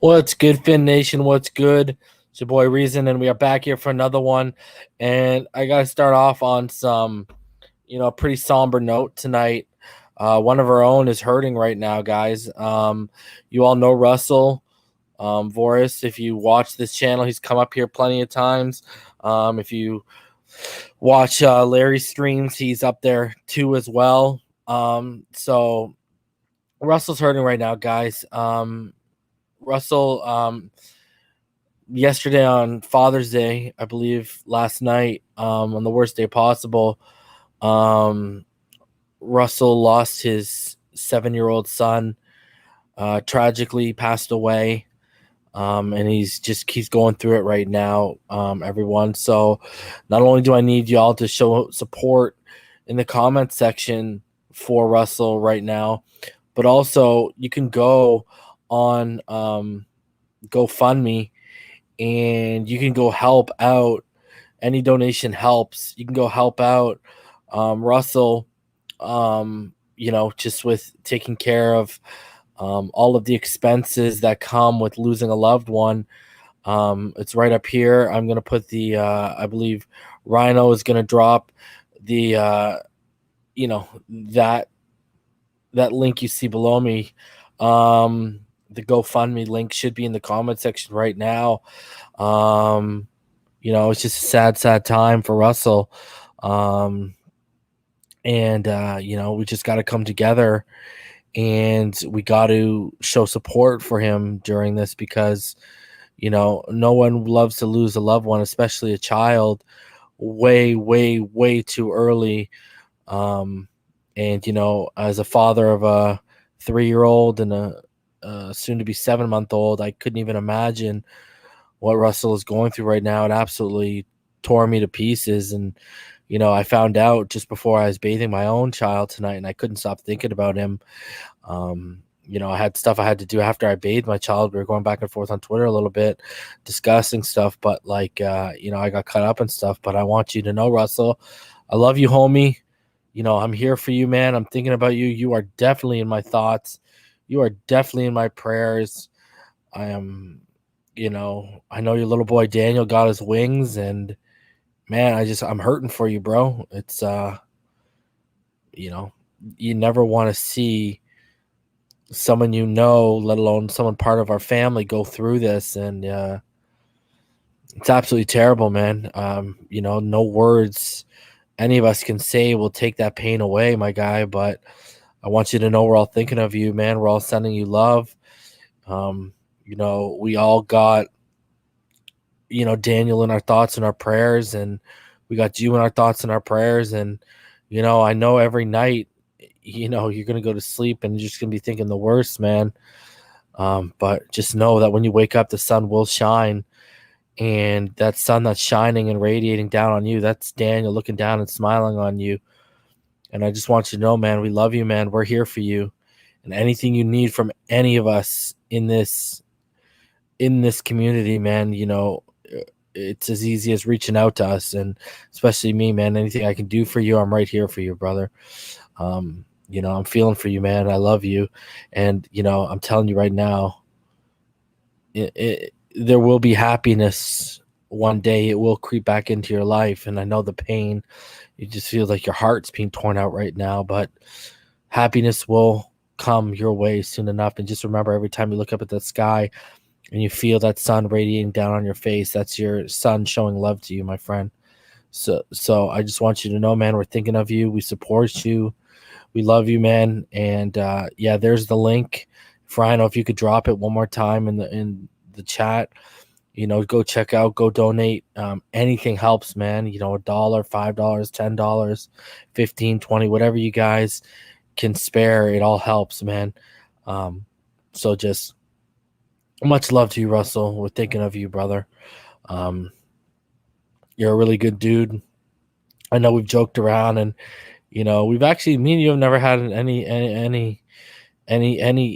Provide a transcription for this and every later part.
What's good, Fin Nation? What's good? It's your boy Reason, and we are back here for another one. And I got to start off on some, pretty somber note tonight. One of our own is hurting right now, guys. You all know Russell Voris. If you watch this channel, he's come up here plenty of times. If you watch Larry's streams, he's up there too as well. So Russell's hurting right now, guys. Russell, yesterday on Father's Day, I believe last night, on the worst day possible, Russell lost his 7-year-old son, tragically passed away. And he's going through it right now, everyone. So not only do I need y'all to show support in the comment section for Russell right now, but also you can go on GoFundMe and you can go help out. Any donation helps. You can go help out Russell, just with taking care of all of the expenses that come with losing a loved one. It's right up here. I'm going to put the, I believe Rhino is going to drop the, that link you see below me. The GoFundMe link should be in the comment section right now. It's just a sad time for Russell. We just got to come together and we got to show support for him during this because, no one loves to lose a loved one, especially a child, way, way, way too early. As a father of a 3-year-old and a soon to be 7-month-old, I couldn't even imagine what Russell is going through right now. It absolutely tore me to pieces. And, I found out just before I was bathing my own child tonight, and I couldn't stop thinking about him. I had stuff I had to do after I bathed my child. We were going back and forth on Twitter a little bit, discussing stuff, but I got caught up in stuff. But I want you to know, Russell, I love you, homie. I'm here for you, man. I'm thinking about you. You are definitely in my thoughts. You are definitely in my prayers. I am, I know your little boy Daniel got his wings, and man, I'm hurting for you, bro. It's, you never want to see someone let alone someone part of our family go through this, and it's absolutely terrible, man. No words any of us can say will take that pain away, my guy, but I want you to know we're all thinking of you, man. We're all sending you love. We all got, Daniel in our thoughts and our prayers, and we got you in our thoughts and our prayers. And, I know every night, you're going to go to sleep and you're just going to be thinking the worst, man. But just know that when you wake up, the sun will shine. And that sun that's shining and radiating down on you, that's Daniel looking down and smiling on you. And I just want you to know, man, we love you, man. We're here for you. And anything you need from any of us in this community, man, it's as easy as reaching out to us. And especially me, man, anything I can do for you, I'm right here for you, brother. I'm feeling for you, man. I love you. And, I'm telling you right now, there will be happiness one day. It will creep back into your life. And I know the pain, it just feels like your heart's being torn out right now, but happiness will come your way soon enough. And just remember, every time you look up at the sky and you feel that sun radiating down on your face, that's your sun showing love to you, my friend. So I just want you to know, man, we're thinking of you. We support you. We love you, man. And there's the link. Rhino, if you could drop it one more time in the chat, go check out, go donate. Anything helps, man. $1, $5, $10, 15, 20, whatever you guys can spare, it all helps, man. So just much love to you, Russell. We're thinking of you, brother. You're a really good dude. I know we've joked around, and we've actually, me and you have never had any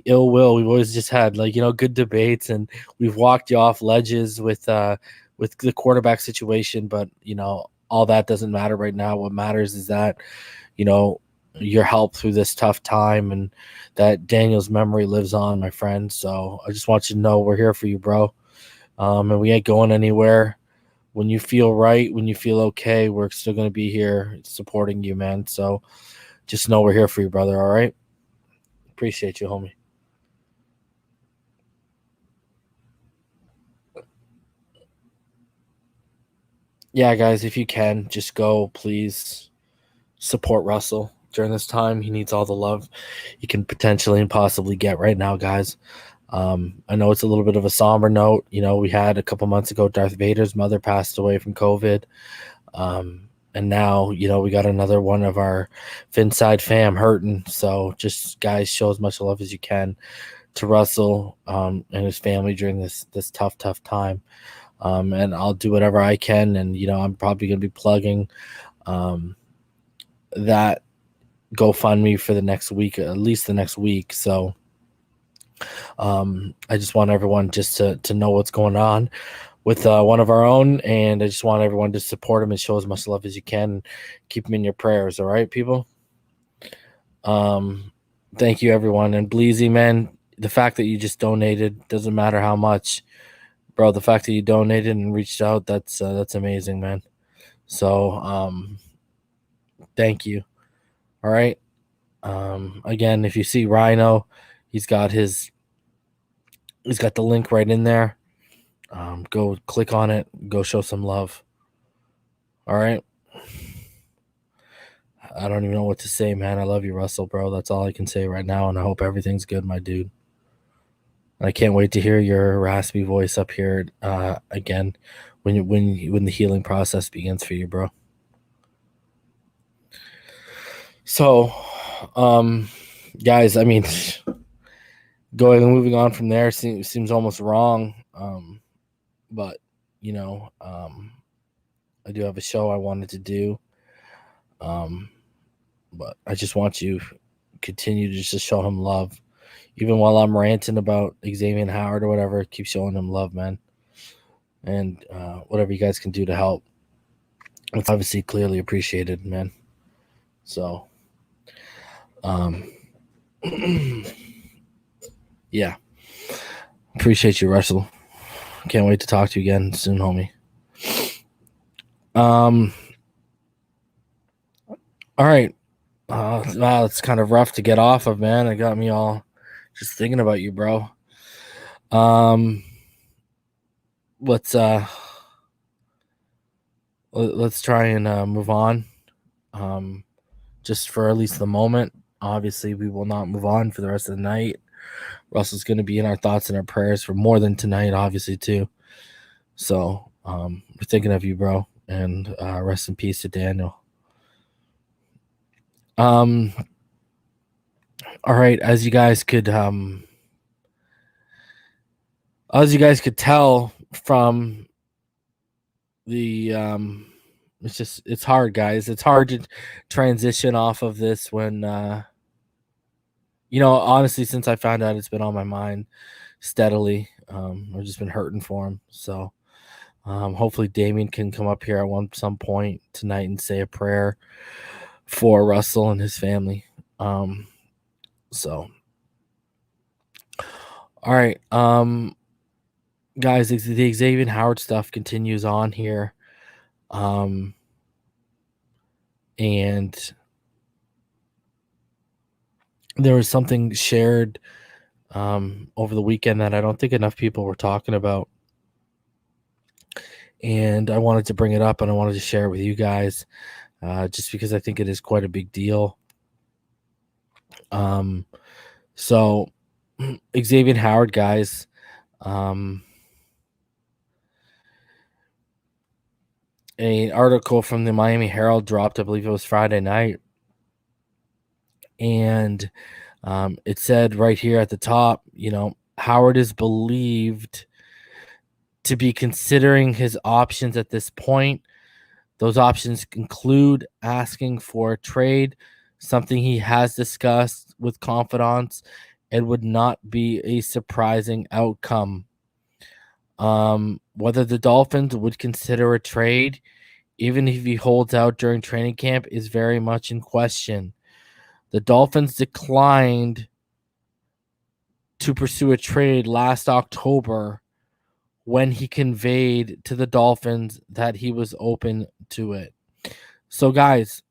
ill will. We've always just had good debates, and we've walked you off ledges with the quarterback situation. But all that doesn't matter right now. What matters is that your help through this tough time, and that Daniel's memory lives on, my friend. So I just want you to know we're here for you, bro. And we ain't going anywhere. When you feel right, when you feel okay, we're still going to be here supporting you, man. So just know we're here for you, brother. All right. Appreciate you, homie. Yeah, guys, if you can, just go, please support Russell during this time. He needs all the love he can potentially and possibly get right now, guys. I know it's a little bit of a somber note. You know, we had a couple months ago, Darth Vader's mother passed away from COVID. And now, you know, we got another one of our Phinside fam hurting. So just, guys, show as much love as you can to Russell and his family during this tough time. And I'll do whatever I can. And, you know, I'm probably going to be plugging that GoFundMe for the next week, at least the next week. So I just want everyone just to know what's going on with one of our own, and I just want everyone to support him and show as much love as you can. Keep him in your prayers, all right, people? Thank you, everyone. And Bleezy, man, the fact that you just donated, doesn't matter how much, bro, the fact that you donated and reached out, that's amazing, man. So thank you. All right. Again, if you see Rhino, he's got the link right in there. Go click on it. Go show some love. All right. I don't even know what to say, man. I love you, Russell, bro. That's all I can say right now, and I hope everything's good, my dude. I can't wait to hear your raspy voice up here again when the healing process begins for you, bro. So, guys, I mean, moving on from there seems almost wrong. But you know, I do have a show I wanted to do. But I just want you to continue to just show him love. Even while I'm ranting about Xavien Howard or whatever, keep showing him love, man. And whatever you guys can do to help, it's obviously clearly appreciated, man. So, yeah. Appreciate you, Russell. Can't wait to talk to you again soon, homie. All right. Wow, it's kind of rough to get off of, man. It got me all just thinking about you, bro. Let's try and move on. Just for at least the moment. Obviously, we will not move on for the rest of the night. Russell's going to be in our thoughts and our prayers for more than tonight, obviously, too. So, we're thinking of you, bro. And rest in peace to Daniel. All right, as you guys could tell from the it's hard, guys. It's hard to transition off of this when you know, honestly, since I found out, it's been on my mind steadily. I've just been hurting for him. So hopefully Damien can come up here at some point tonight and say a prayer for Russell and his family. So all right. Guys, the Xavien Howard stuff continues on here. And there was something shared over the weekend that I don't think enough people were talking about. And I wanted to bring it up and I wanted to share it with you guys just because I think it is quite a big deal. So Xavien Howard, guys, an article from the Miami Herald dropped, I believe it was Friday night. And it said right here at the top, you know, Howard is believed to be considering his options at this point. Those options include asking for a trade, something he has discussed with confidants, and would not be a surprising outcome. Whether the Dolphins would consider a trade, even if he holds out during training camp, is very much in question. The Dolphins declined to pursue a trade last October when he conveyed to the Dolphins that he was open to it. So, guys,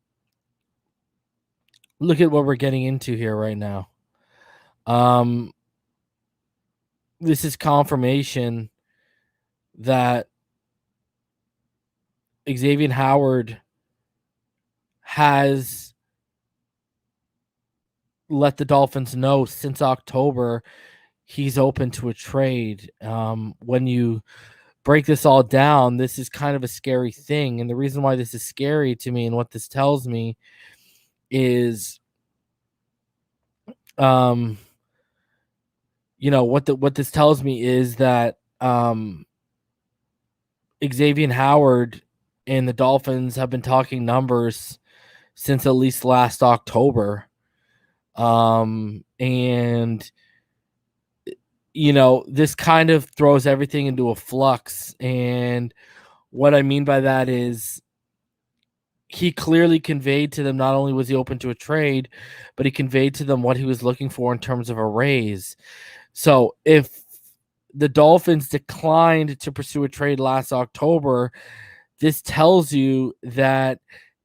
look at what we're getting into here right now. This is confirmation that Xavien Howard has let the Dolphins know since October he's open to a trade. When you break this all down, this is kind of a scary thing. And the reason why this is scary to me and what this tells me is, what this tells me is that Xavien Howard and the Dolphins have been talking numbers since at least last October. And this kind of throws everything into a flux. And what I mean by that is he clearly conveyed to them, not only was he open to a trade, but he conveyed to them what he was looking for in terms of a raise. So if the Dolphins declined to pursue a trade last October, this tells you that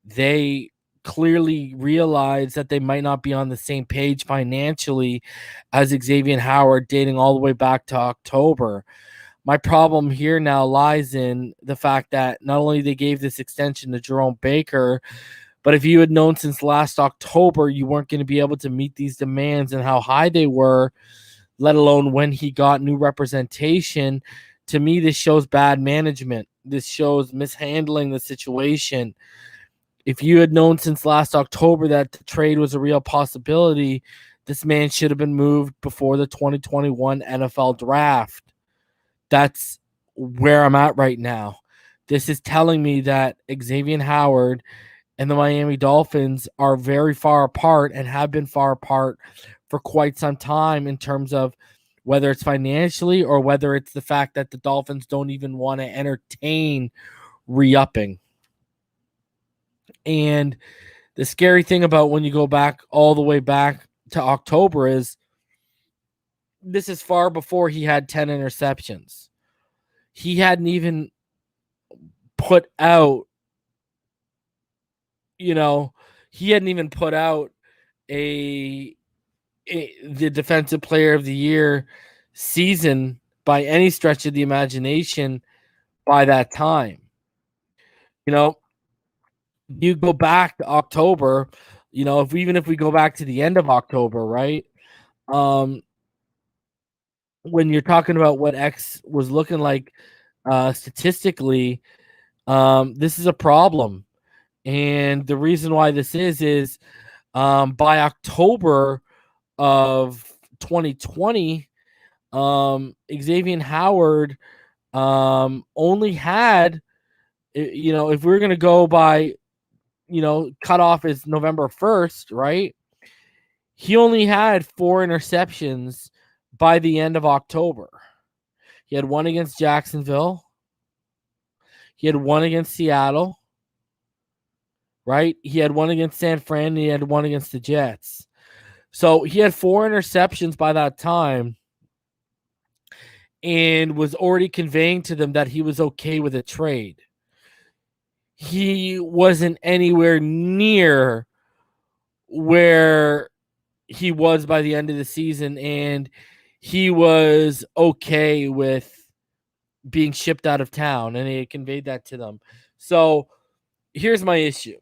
they clearly realize that they might not be on the same page financially as Xavien Howard, dating all the way back to October. My problem here now lies in the fact that not only they gave this extension to Jerome Baker, but if you had known since last October you weren't going to be able to meet these demands and how high they were, let alone when he got new representation, to me this shows bad management. This shows mishandling the situation. If you had known since last October that the trade was a real possibility, this man should have been moved before the 2021 NFL draft. That's where I'm at right now. This is telling me that Xavien Howard and the Miami Dolphins are very far apart and have been far apart for quite some time, in terms of whether it's financially or whether it's the fact that the Dolphins don't even want to entertain re-upping. And the scary thing about when you go back all the way back to October is this is far before he had 10 interceptions. He hadn't even put out, the defensive player of the year season by any stretch of the imagination by that time. You go back to October, if we go back to the end of October, right? When you're talking about what X was looking like statistically, this is a problem. And the reason why this is by October of 2020, Xavien Howard only had, if we're going to go by, cutoff is November 1st, right? He only had 4 interceptions by the end of October. He had 1 against Jacksonville. He had 1 against Seattle, right? He had 1 against San Fran, and he had 1 against the Jets. So he had 4 interceptions by that time and was already conveying to them that he was okay with a trade. He wasn't anywhere near where he was by the end of the season, and he was okay with being shipped out of town, and he conveyed that to them. So here's my issue.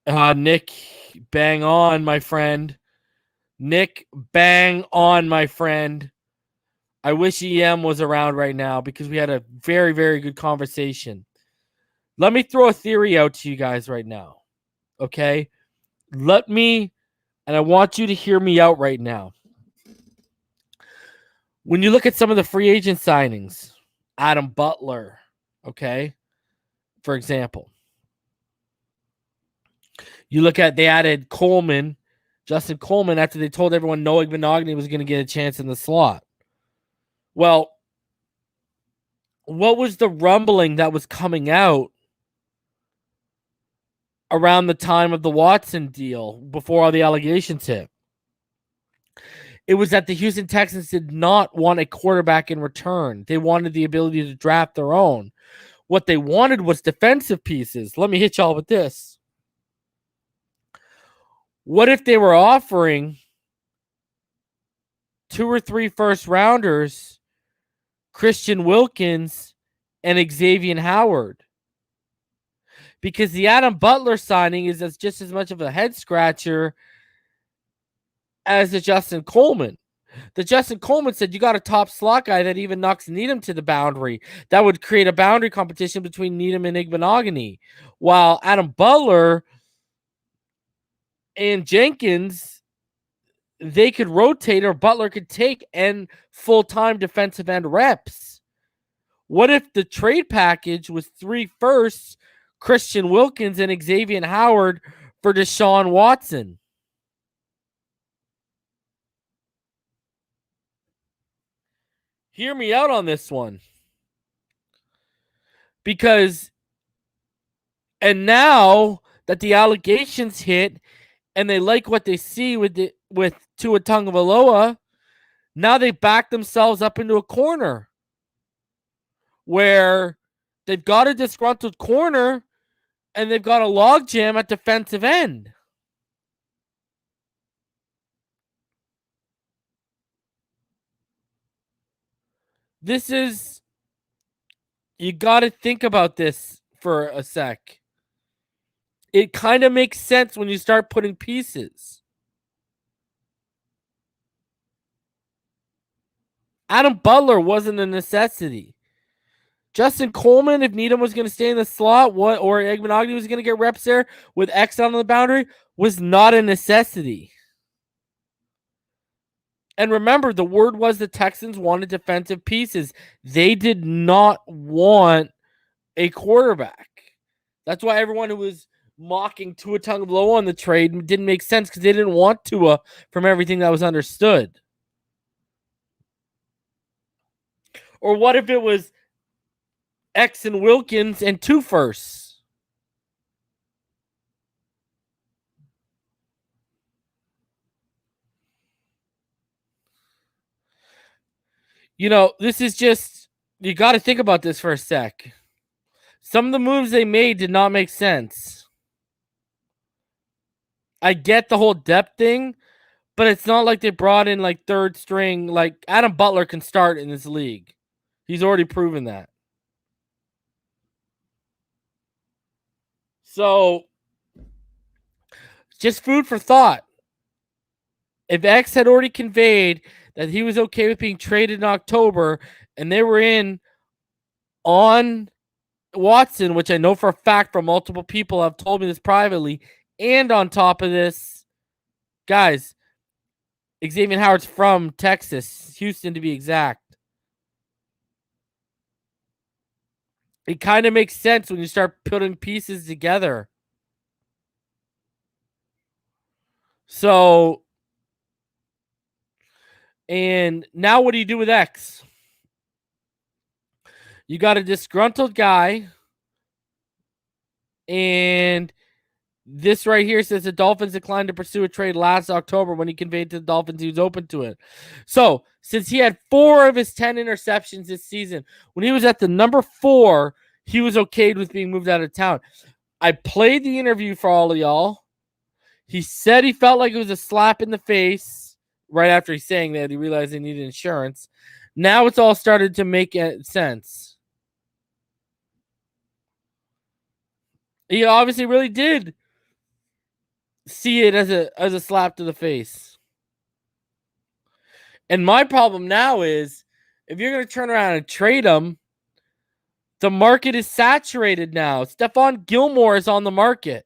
Nick, bang on, my friend. Nick, bang on, my friend. I wish EM was around right now because we had a very, very good conversation. Let me throw a theory out to you guys right now, okay? And I want you to hear me out right now. When you look at some of the free agent signings, Adam Butler, okay, for example. You look at, they added Justin Coleman, after they told everyone Noah Benogany was going to get a chance in the slot. Well, what was the rumbling that was coming out around the time of the Watson deal, before all the allegations hit. It was that the Houston Texans did not want a quarterback in return. They wanted the ability to draft their own. What they wanted was defensive pieces. Let me hit y'all with this. What if they were offering 2 or 3 first rounders, Christian Wilkins and Xavien Howard? Because the Adam Butler signing is just as much of a head scratcher as the Justin Coleman. The Justin Coleman said you got a top slot guy that even knocks Needham to the boundary. That would create a boundary competition between Needham and Igbenogany. While Adam Butler and Jenkins, they could rotate, or Butler could take and full-time defensive end reps. What if the trade package was 3 firsts, Christian Wilkins and Xavien Howard for Deshaun Watson? Hear me out on this one. Because, and now that the allegations hit and they like what they see with Tua Tagovailoa, now they back themselves up into a corner where they've got a disgruntled corner and they've got a logjam at defensive end. This is, you got to think about this for a sec. It kind of makes sense when you start putting pieces. Adam Butler wasn't a necessity. Justin Coleman, if Needham was going to stay in the slot, or Igbenogany was going to get reps there with X on the boundary, was not a necessity. And remember, the word was the Texans wanted defensive pieces. They did not want a quarterback. That's why everyone who was mocking Tua Tagovailoa on the trade didn't make sense, because they didn't want Tua from everything that was understood. Or what if it was X and Wilkins and 2 firsts? You know, this is just, you got to think about this for a sec. Some of the moves they made did not make sense. I get the whole depth thing, but it's not like they brought in like third string. Like Adam Butler can start in this league. He's already proven that. So, just food for thought. If X had already conveyed that he was okay with being traded in October, and they were in on Watson, which I know for a fact from multiple people have told me this privately, and on top of this, guys, Xavien Howard's from Texas, Houston to be exact. It kind of makes sense when you start putting pieces together. So, and now what do you do with X? You got a disgruntled guy, and this right here says the Dolphins declined to pursue a trade last October when he conveyed to the Dolphins he was open to it. So, since he had 4 of his 10 interceptions this season, when he was at the number 4, he was okayed with being moved out of town. I played the interview for all of y'all. He said he felt like it was a slap in the face right after he's saying that. He realized he needed insurance. Now it's all started to make sense. He obviously really did see it as a slap to the face. And my problem now is, if you're going to turn around and trade him, the market is saturated now. Stephon Gilmore is on the market.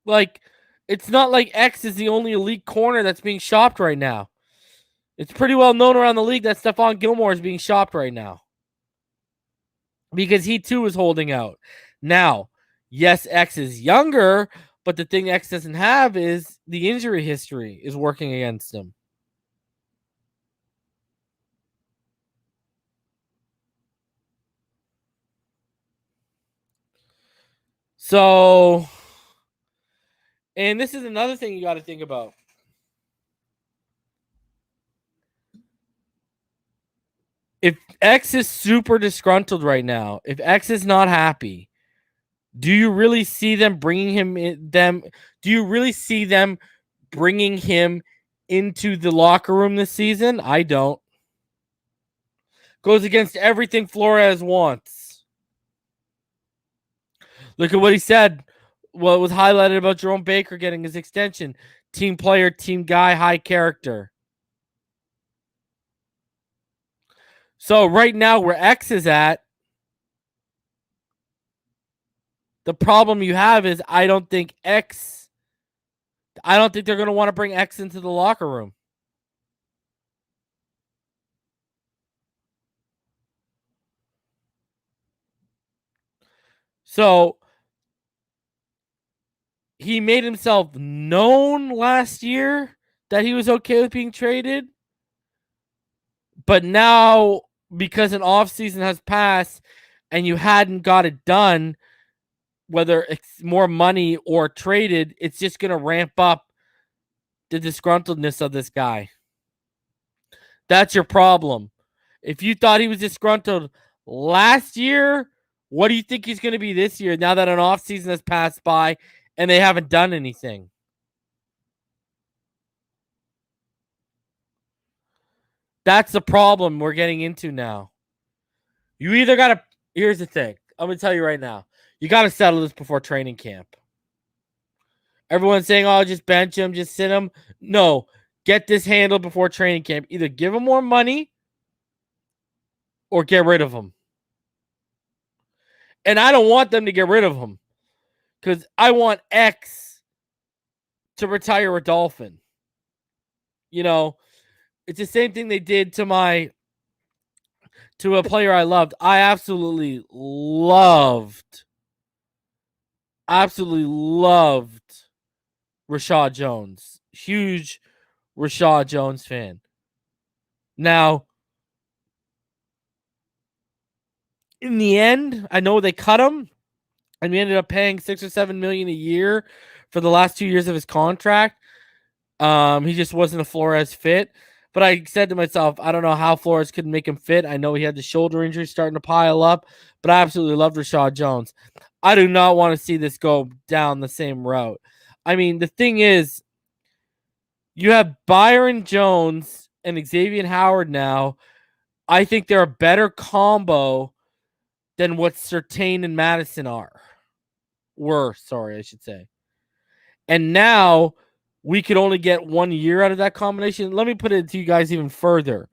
Like, it's not like X is the only elite corner that's being shopped right now. It's pretty well known around the league that Stephon Gilmore is being shopped right now, because he too is holding out. Now, yes, X is younger, but the thing X doesn't have is the injury history is working against him. So, and this is another thing you got to think about. If X is super disgruntled right now, if X is not happy, do you really see them bringing him in, do you really see them bringing him into the locker room this season? I don't. Goes against everything Flores wants. Look at what he said. What was highlighted about Jerome Baker getting his extension. Team player, team guy, high character. So right now where X is at, the problem you have is I don't think they're going to want to bring X into the locker room. So he made himself known last year that he was okay with being traded. But now, because an offseason has passed and you hadn't got it done, whether it's more money or traded, it's just going to ramp up the disgruntledness of this guy. That's your problem. If you thought he was disgruntled last year, what do you think he's going to be this year now that an offseason has passed by and they haven't done anything? That's the problem we're getting into now. You either got to, here's the thing. I'm going to tell you right now. You got to settle this before training camp. Everyone's saying, oh, just bench him, just sit him. No, get this handled before training camp. Either give him more money or get rid of him. And I don't want them to get rid of him because I want X to retire a Dolphin. You know, it's the same thing they did to a player I loved. I absolutely loved Rashad Jones. Huge Rashad Jones fan. Now, in the end, I know they cut him, and we ended up paying $6 or $7 million a year for the last 2 years of his contract. He just wasn't a Flores fit. But I said to myself, I don't know how Flores could make him fit. I know he had the shoulder injury starting to pile up, but I absolutely love Rashad Jones. I do not want to see this go down the same route. I mean, the thing is, you have Byron Jones and Xavien Howard now. I think they're a better combo than what Surtain and Madison were, I should say. And now we could only get 1 year out of that combination. Let me put it to you guys even further.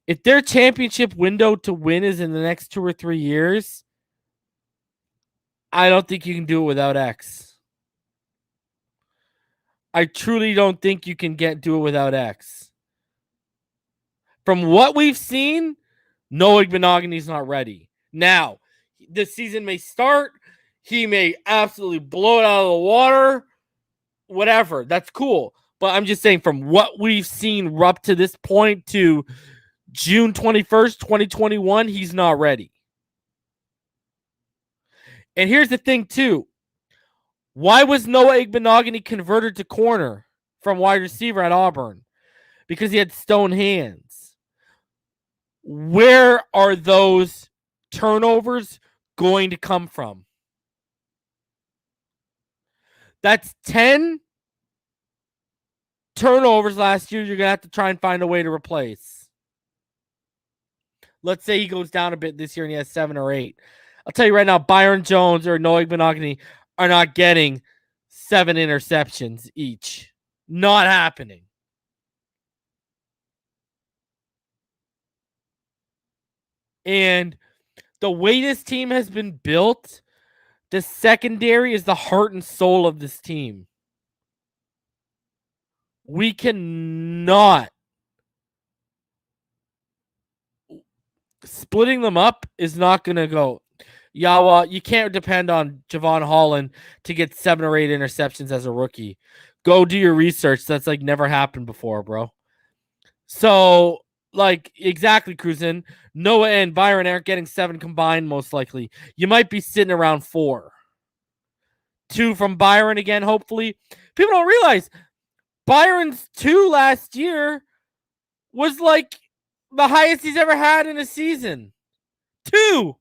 If their championship window to win is in the next 2 or 3 years, I don't think you can do it without X. I truly don't think you can do it without X. From what we've seen, Noah Igbinogheni's not ready. Now, the season may start. He may absolutely blow it out of the water. Whatever. That's cool. But I'm just saying, from what we've seen up to this point to June 21st, 2021, he's not ready. And here's the thing, too. Why was Noah Igbinogheni converted to corner from wide receiver at Auburn? Because he had stone hands. Where are those turnovers going to come from? That's 10 turnovers last year you're going to have to try and find a way to replace. Let's say he goes down a bit this year and he has 7 or 8. I'll tell you right now, Byron Jones or Noah Igbinogheni are not getting 7 interceptions each. Not happening. And the way this team has been built, the secondary is the heart and soul of this team. We cannot. Splitting them up is not going to go. Yeah, well, you can't depend on Javon Holland to get 7 or 8 interceptions as a rookie. Go do your research. That's like never happened before, bro. So, like, exactly, Cruisin. Noah and Byron aren't getting 7 combined, most likely. You might be sitting around 4. 2 from Byron again, hopefully. People don't realize Byron's 2 last year was like the highest he's ever had in a season. 2.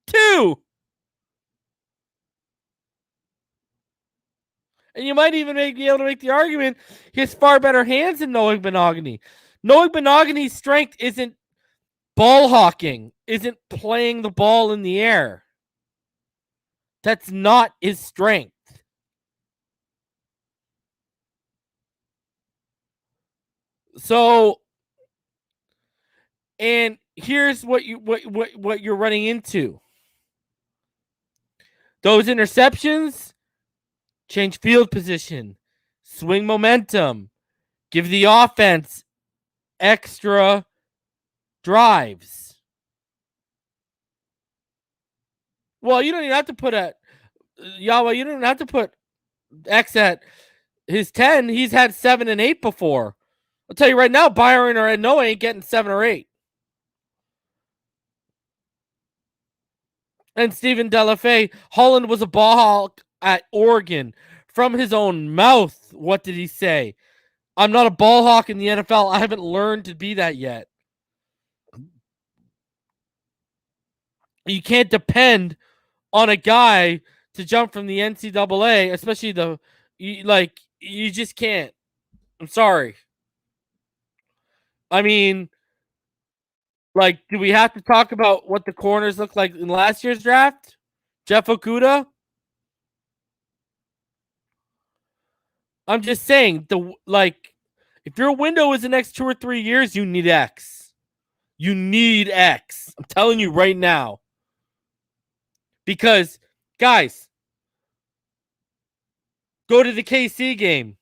2. And you might even be able to make the argument he has far better hands than Noah Benogany. Noah Benogany's strength isn't ball hawking, isn't playing the ball in the air. That's not his strength. So, and here's what you're running into. Those interceptions change field position, swing momentum, give the offense extra drives. Well, you don't even have to put you don't even have to put X at his 10. He's had 7 and 8 before. I'll tell you right now, Byron or Noah ain't getting 7 or 8. And Stephen Delafay, Holland was a ball hawk at Oregon. From his own mouth, what did he say? I'm not a ball hawk in the NFL. I haven't learned to be that yet. You can't depend on a guy to jump from the NCAA, especially you just can't. I'm sorry. I mean, do we have to talk about what the corners look like in last year's draft? Jeff Okudah? I'm just saying, if your window is the next 2 or 3 years, you need X. You need X. I'm telling you right now. Because, guys, go to the KC game.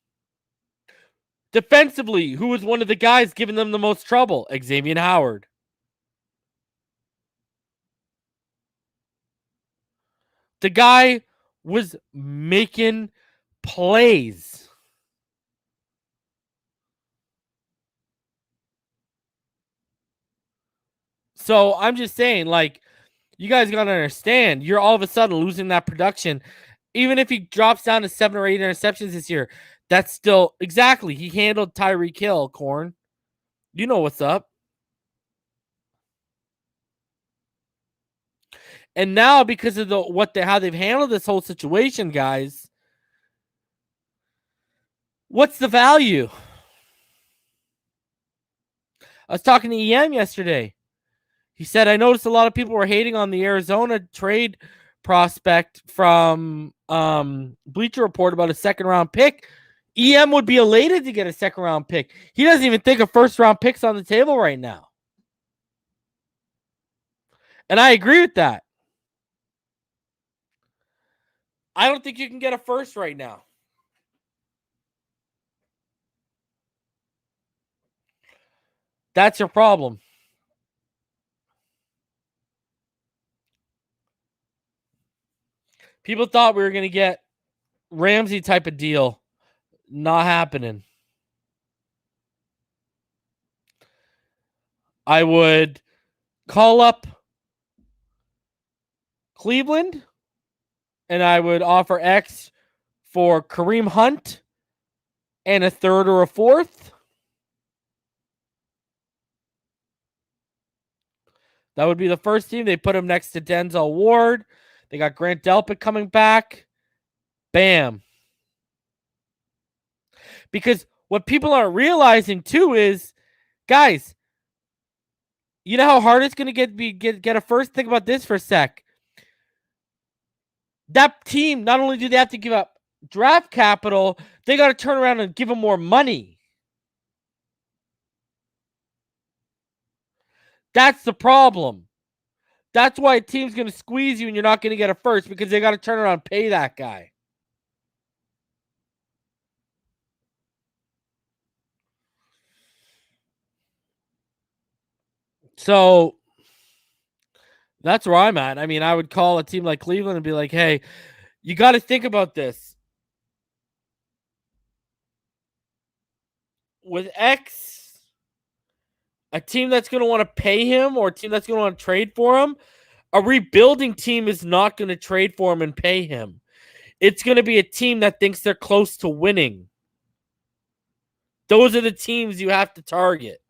Defensively, who was one of the guys giving them the most trouble? Xavien Howard. The guy was making plays. So I'm just saying, you guys got to understand, you're all of a sudden losing that production. Even if he drops down to 7 or 8 interceptions this year, that's still exactly. He handled Tyreek Hill, Corn. You know what's up. And now, because of how they've handled this whole situation, guys, what's the value? I was talking to EM yesterday. He said, I noticed a lot of people were hating on the Arizona trade prospect from Bleacher Report about a second-round pick. EM would be elated to get a second-round pick. He doesn't even think a first-round pick's on the table right now. And I agree with that. I don't think you can get a first right now. That's your problem. People thought we were going to get Ramsey type of deal. Not happening. I would call up Cleveland and I would offer X for Kareem Hunt and a third or a fourth. That would be the first team. They put him next to Denzel Ward. They got Grant Delpit coming back. Bam. Because what people aren't realizing too is, guys, you know how hard it's going to get a first? Think about this for a sec. That team, not only do they have to give up draft capital, they got to turn around and give them more money. That's the problem. That's why a team's going to squeeze you and you're not going to get a first, because they got to turn around and pay that guy. So that's where I'm at. I mean, I would call a team like Cleveland and be like, hey, you got to think about this. With X, a team that's going to want to pay him or a team that's going to want to trade for him A rebuilding team is not going to trade for him and pay him. It's going to be a team that thinks they're close to winning. Those are the teams you have to target.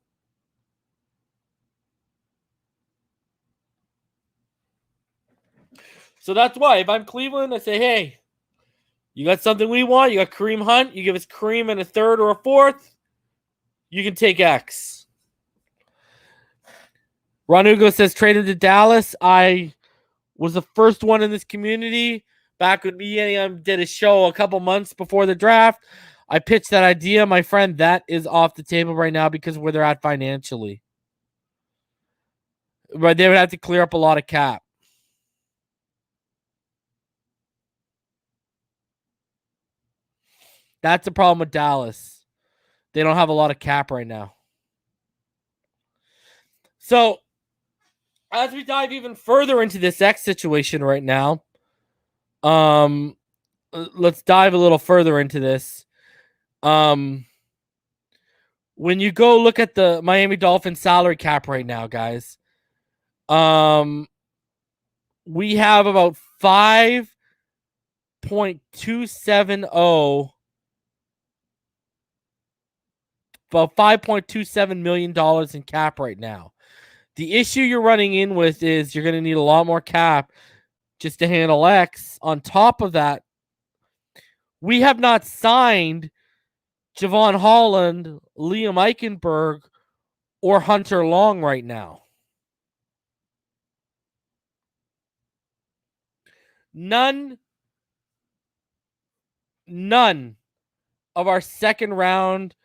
So that's why if I'm Cleveland, I say, hey, you got something we want. You got Kareem Hunt. You give us Kareem and a third or a fourth. You can take X. Ron Hugo says, traded to Dallas. I was the first one in this community back when me and did a show a couple months before the draft. I pitched that idea. My friend, that is off the table right now because of where they're at financially. But they would have to clear up a lot of cap. That's the problem with Dallas. They don't have a lot of cap right now. So, as we dive even further into this X situation right now, let's dive a little further into this. When you go look at the Miami Dolphins salary cap right now, guys, we have about $5.27 million in cap right now. The issue you're running in with is you're going to need a lot more cap just to handle X. On top of that, we have not signed Javon Holland, Liam Eichenberg, or Hunter Long right now. None of our second round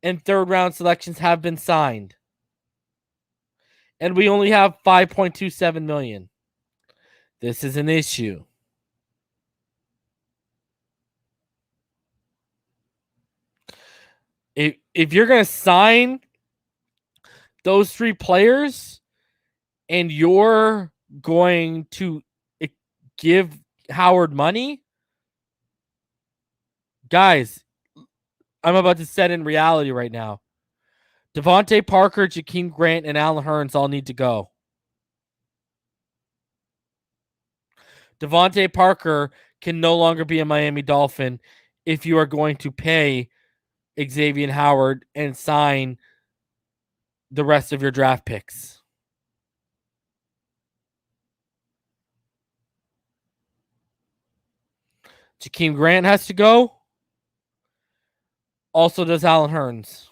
and third round selections have been signed. And we only have $5.27 million. This is an issue. If you're going to sign those three players and you're going to give Howard money, guys, I'm about to set in reality right now. Devontae Parker, Jakeem Grant, and Allen Hurns all need to go. Devontae Parker can no longer be a Miami Dolphin if you are going to pay Xavien Howard and sign the rest of your draft picks. Jakeem Grant has to go. Also does Allen Hurns.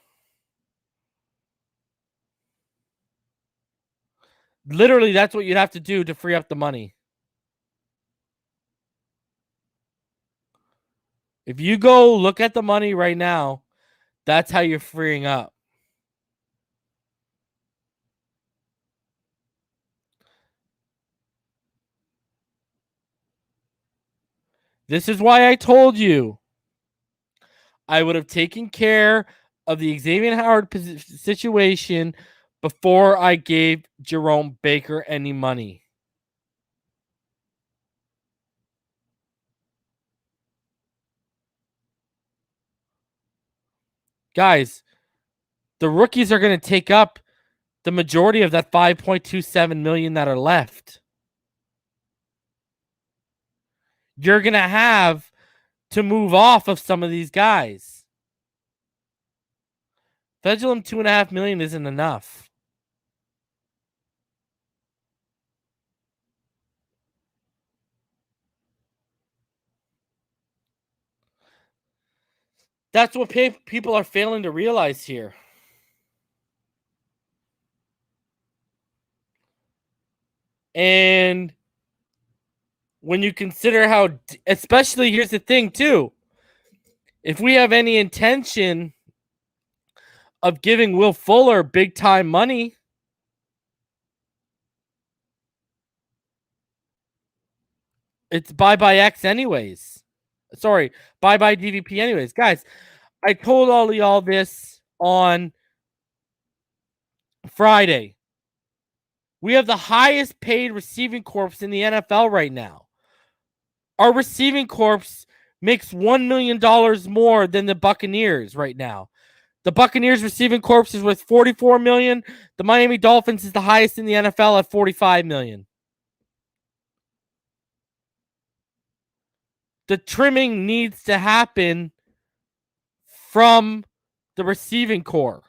Literally, that's what you'd have to do to free up the money. If you go look at the money right now, that's how you're freeing up. This is why I told you I would have taken care of the Xavien Howard situation before I gave Jerome Baker any money. Guys, the rookies are going to take up the majority of that $5.27 million that are left. You're going to have to move off of some of these guys. Fedulum $2.5 million isn't enough. That's what people are failing to realize here. And when you consider how, especially here's the thing too, if we have any intention of giving Will Fuller big time money, it's bye-bye X anyways. Sorry, bye-bye DVP anyways. Guys, I told all of y'all this on Friday. We have the highest paid receiving corps in the NFL right now. Our receiving corps makes $1 million more than the Buccaneers right now. The Buccaneers receiving corps is worth $44 million. The Miami Dolphins is the highest in the NFL at $45 million. the trimming needs to happen from the receiving core.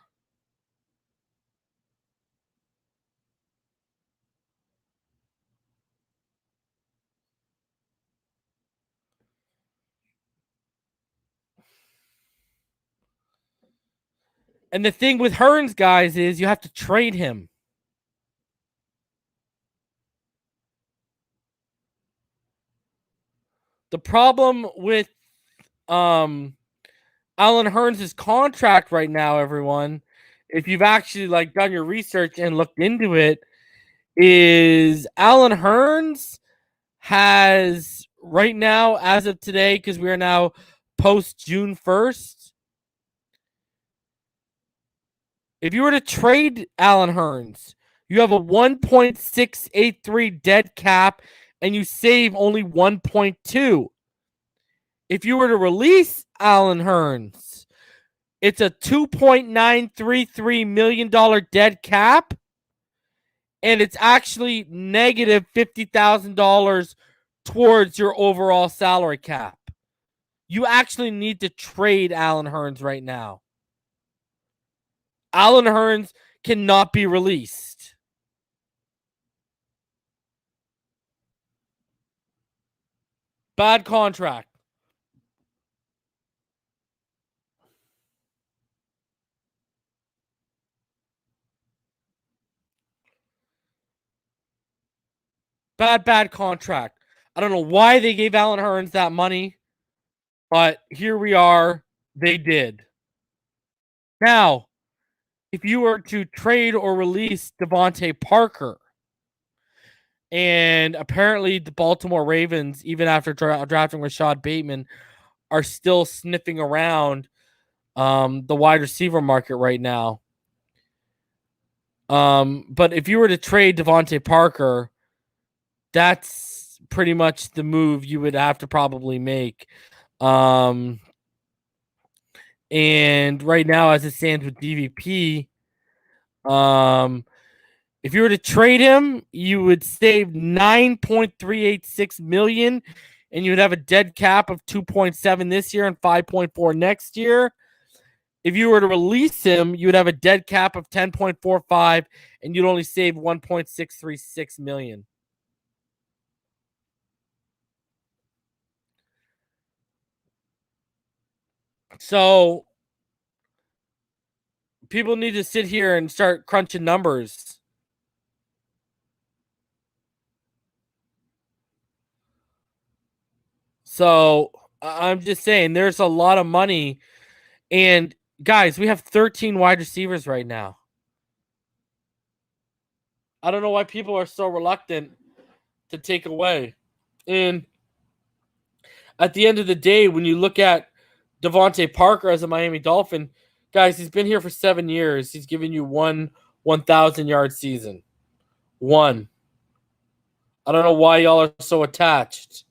And the thing with Hearns, guys, is you have to trade him. The problem with Alan Hearns' contract right now, everyone, if you've actually like done your research and looked into it, is Alan Hearns has right now, as of today, because we are now post June 1st, if you were to trade Alan Hearns, you have a 1.683 dead cap and you save only 1.2. If you were to release Alan Hearns, it's a $2.933 million dead cap, and it's actually negative $50,000 towards your overall salary cap. You actually need to trade Alan Hearns right now. Alan Hearns cannot be released. Bad contract. Bad contract. I don't know why they gave Alan Hearns that money, but here we are. They did. Now, if you were to trade or release Devontae Parker, and apparently the Baltimore Ravens, even after drafting Rashad Bateman, are still sniffing around the wide receiver market right now. But if you were to trade Devontae Parker, that's pretty much the move you would have to probably make. And right now, as it stands with DVP, if you were to trade him, you would save $9.386 million, and you would have a dead cap of 2.7 this year and 5.4 next year. If you were to release him, you would have a dead cap of 10.45, and you'd only save $1.636 million. So people need to sit here and start crunching numbers. So I'm just saying there's a lot of money. And guys, we have 13 wide receivers right now. I don't know why people are so reluctant to take away. And at the end of the day, when you look at Devontae Parker as a Miami Dolphin, guys, he's been here for 7 years. He's given you one 1,000-yard season. One. I don't know why y'all are so attached.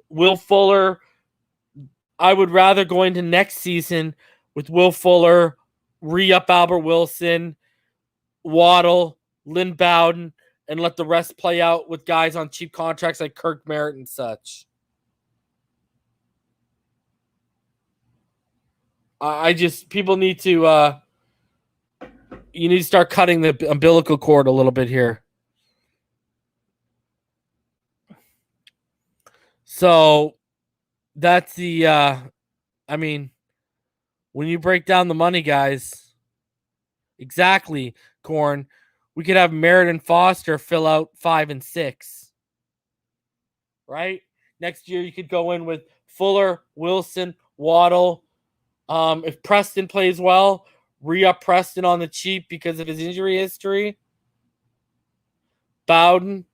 Will Fuller, I would rather go into next season with Will Fuller, re-up Albert Wilson, Waddle, Lynn Bowden, and let the rest play out with guys on cheap contracts like Kirk Merritt and such. People need to, you need to start cutting the umbilical cord a little bit here. So that's the, I mean, when you break down the money, guys, exactly, Corn, we could have Merritt and Foster fill out 5 and 6. Right? Next year, you could go in with Fuller, Wilson, Waddle. If Preston plays well, re-up Preston on the cheap because of his injury history. Bowden.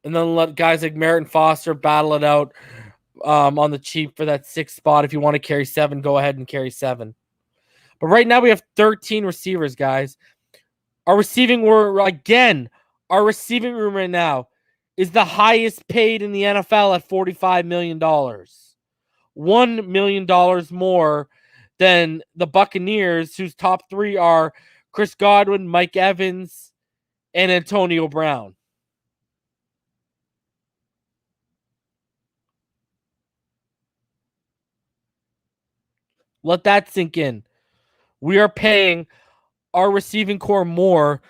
And then let guys like Merritt and Foster battle it out on the cheap for that 6th spot. If you want to carry 7, go ahead and carry 7. But right now we have 13 receivers, guys. Our receiving room right now is the highest paid in the NFL at $45 million. $1 million more than the Buccaneers, whose top 3 are Chris Godwin, Mike Evans, and Antonio Brown. Let that sink in. We are paying our receiving core more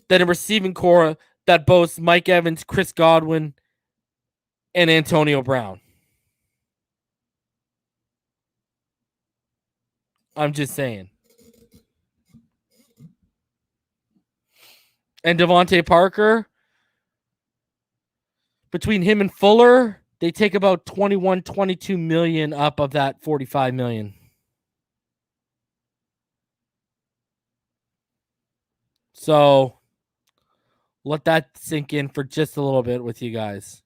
than a receiving core that boasts Mike Evans, Chris Godwin, and Antonio Brown. I'm just saying. And Devontae Parker, between him and Fuller, they take about 21, 22 million up of that 45 million. So let that sink in for just a little bit with you guys.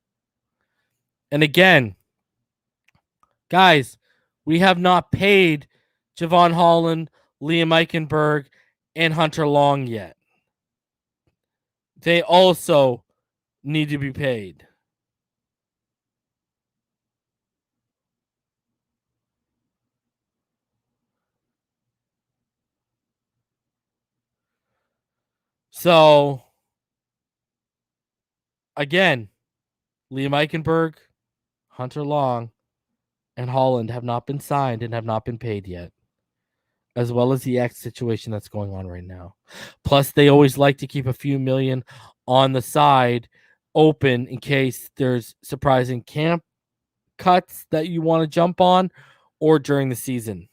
And again, guys, we have not paid Javon Holland, Liam Eichenberg, and Hunter Long yet. They also need to be paid. So, again, Liam Eichenberg, Hunter Long, and Holland have not been signed and have not been paid yet, as well as the X situation that's going on right now. Plus, they always like to keep a few million on the side open in case there's surprising camp cuts that you want to jump on or during the season.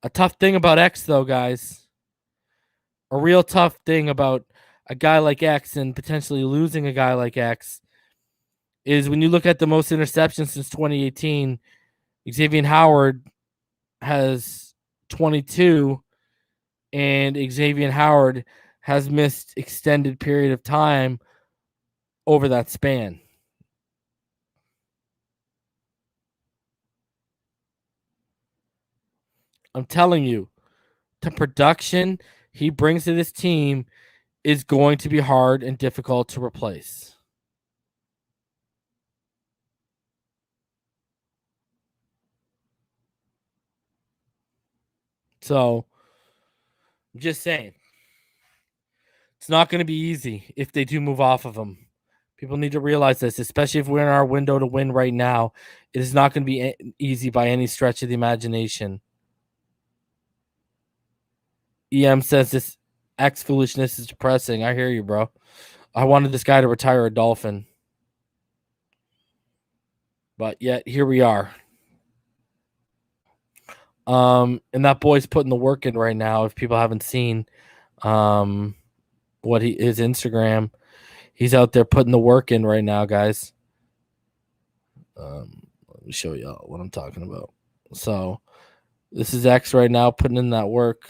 A tough thing about X, though, guys, a real tough thing about a guy like X and potentially losing a guy like X is when you look at the most interceptions since 2018, Xavien Howard has 22, and Xavien Howard has missed extended period of time over that span. I'm telling you, the production he brings to this team is going to be hard and difficult to replace. So, I'm just saying, it's not going to be easy if they do move off of him. People need to realize this, especially if we're in our window to win right now. It is not going to be easy by any stretch of the imagination. EM says this X foolishness is depressing. I hear you, bro. I wanted this guy to retire a Dolphin. But yet, here we are. And that boy's putting the work in right now. If people haven't seen his Instagram, he's out there putting the work in right now, guys. Let me show y'all what I'm talking about. So this is X right now putting in that work.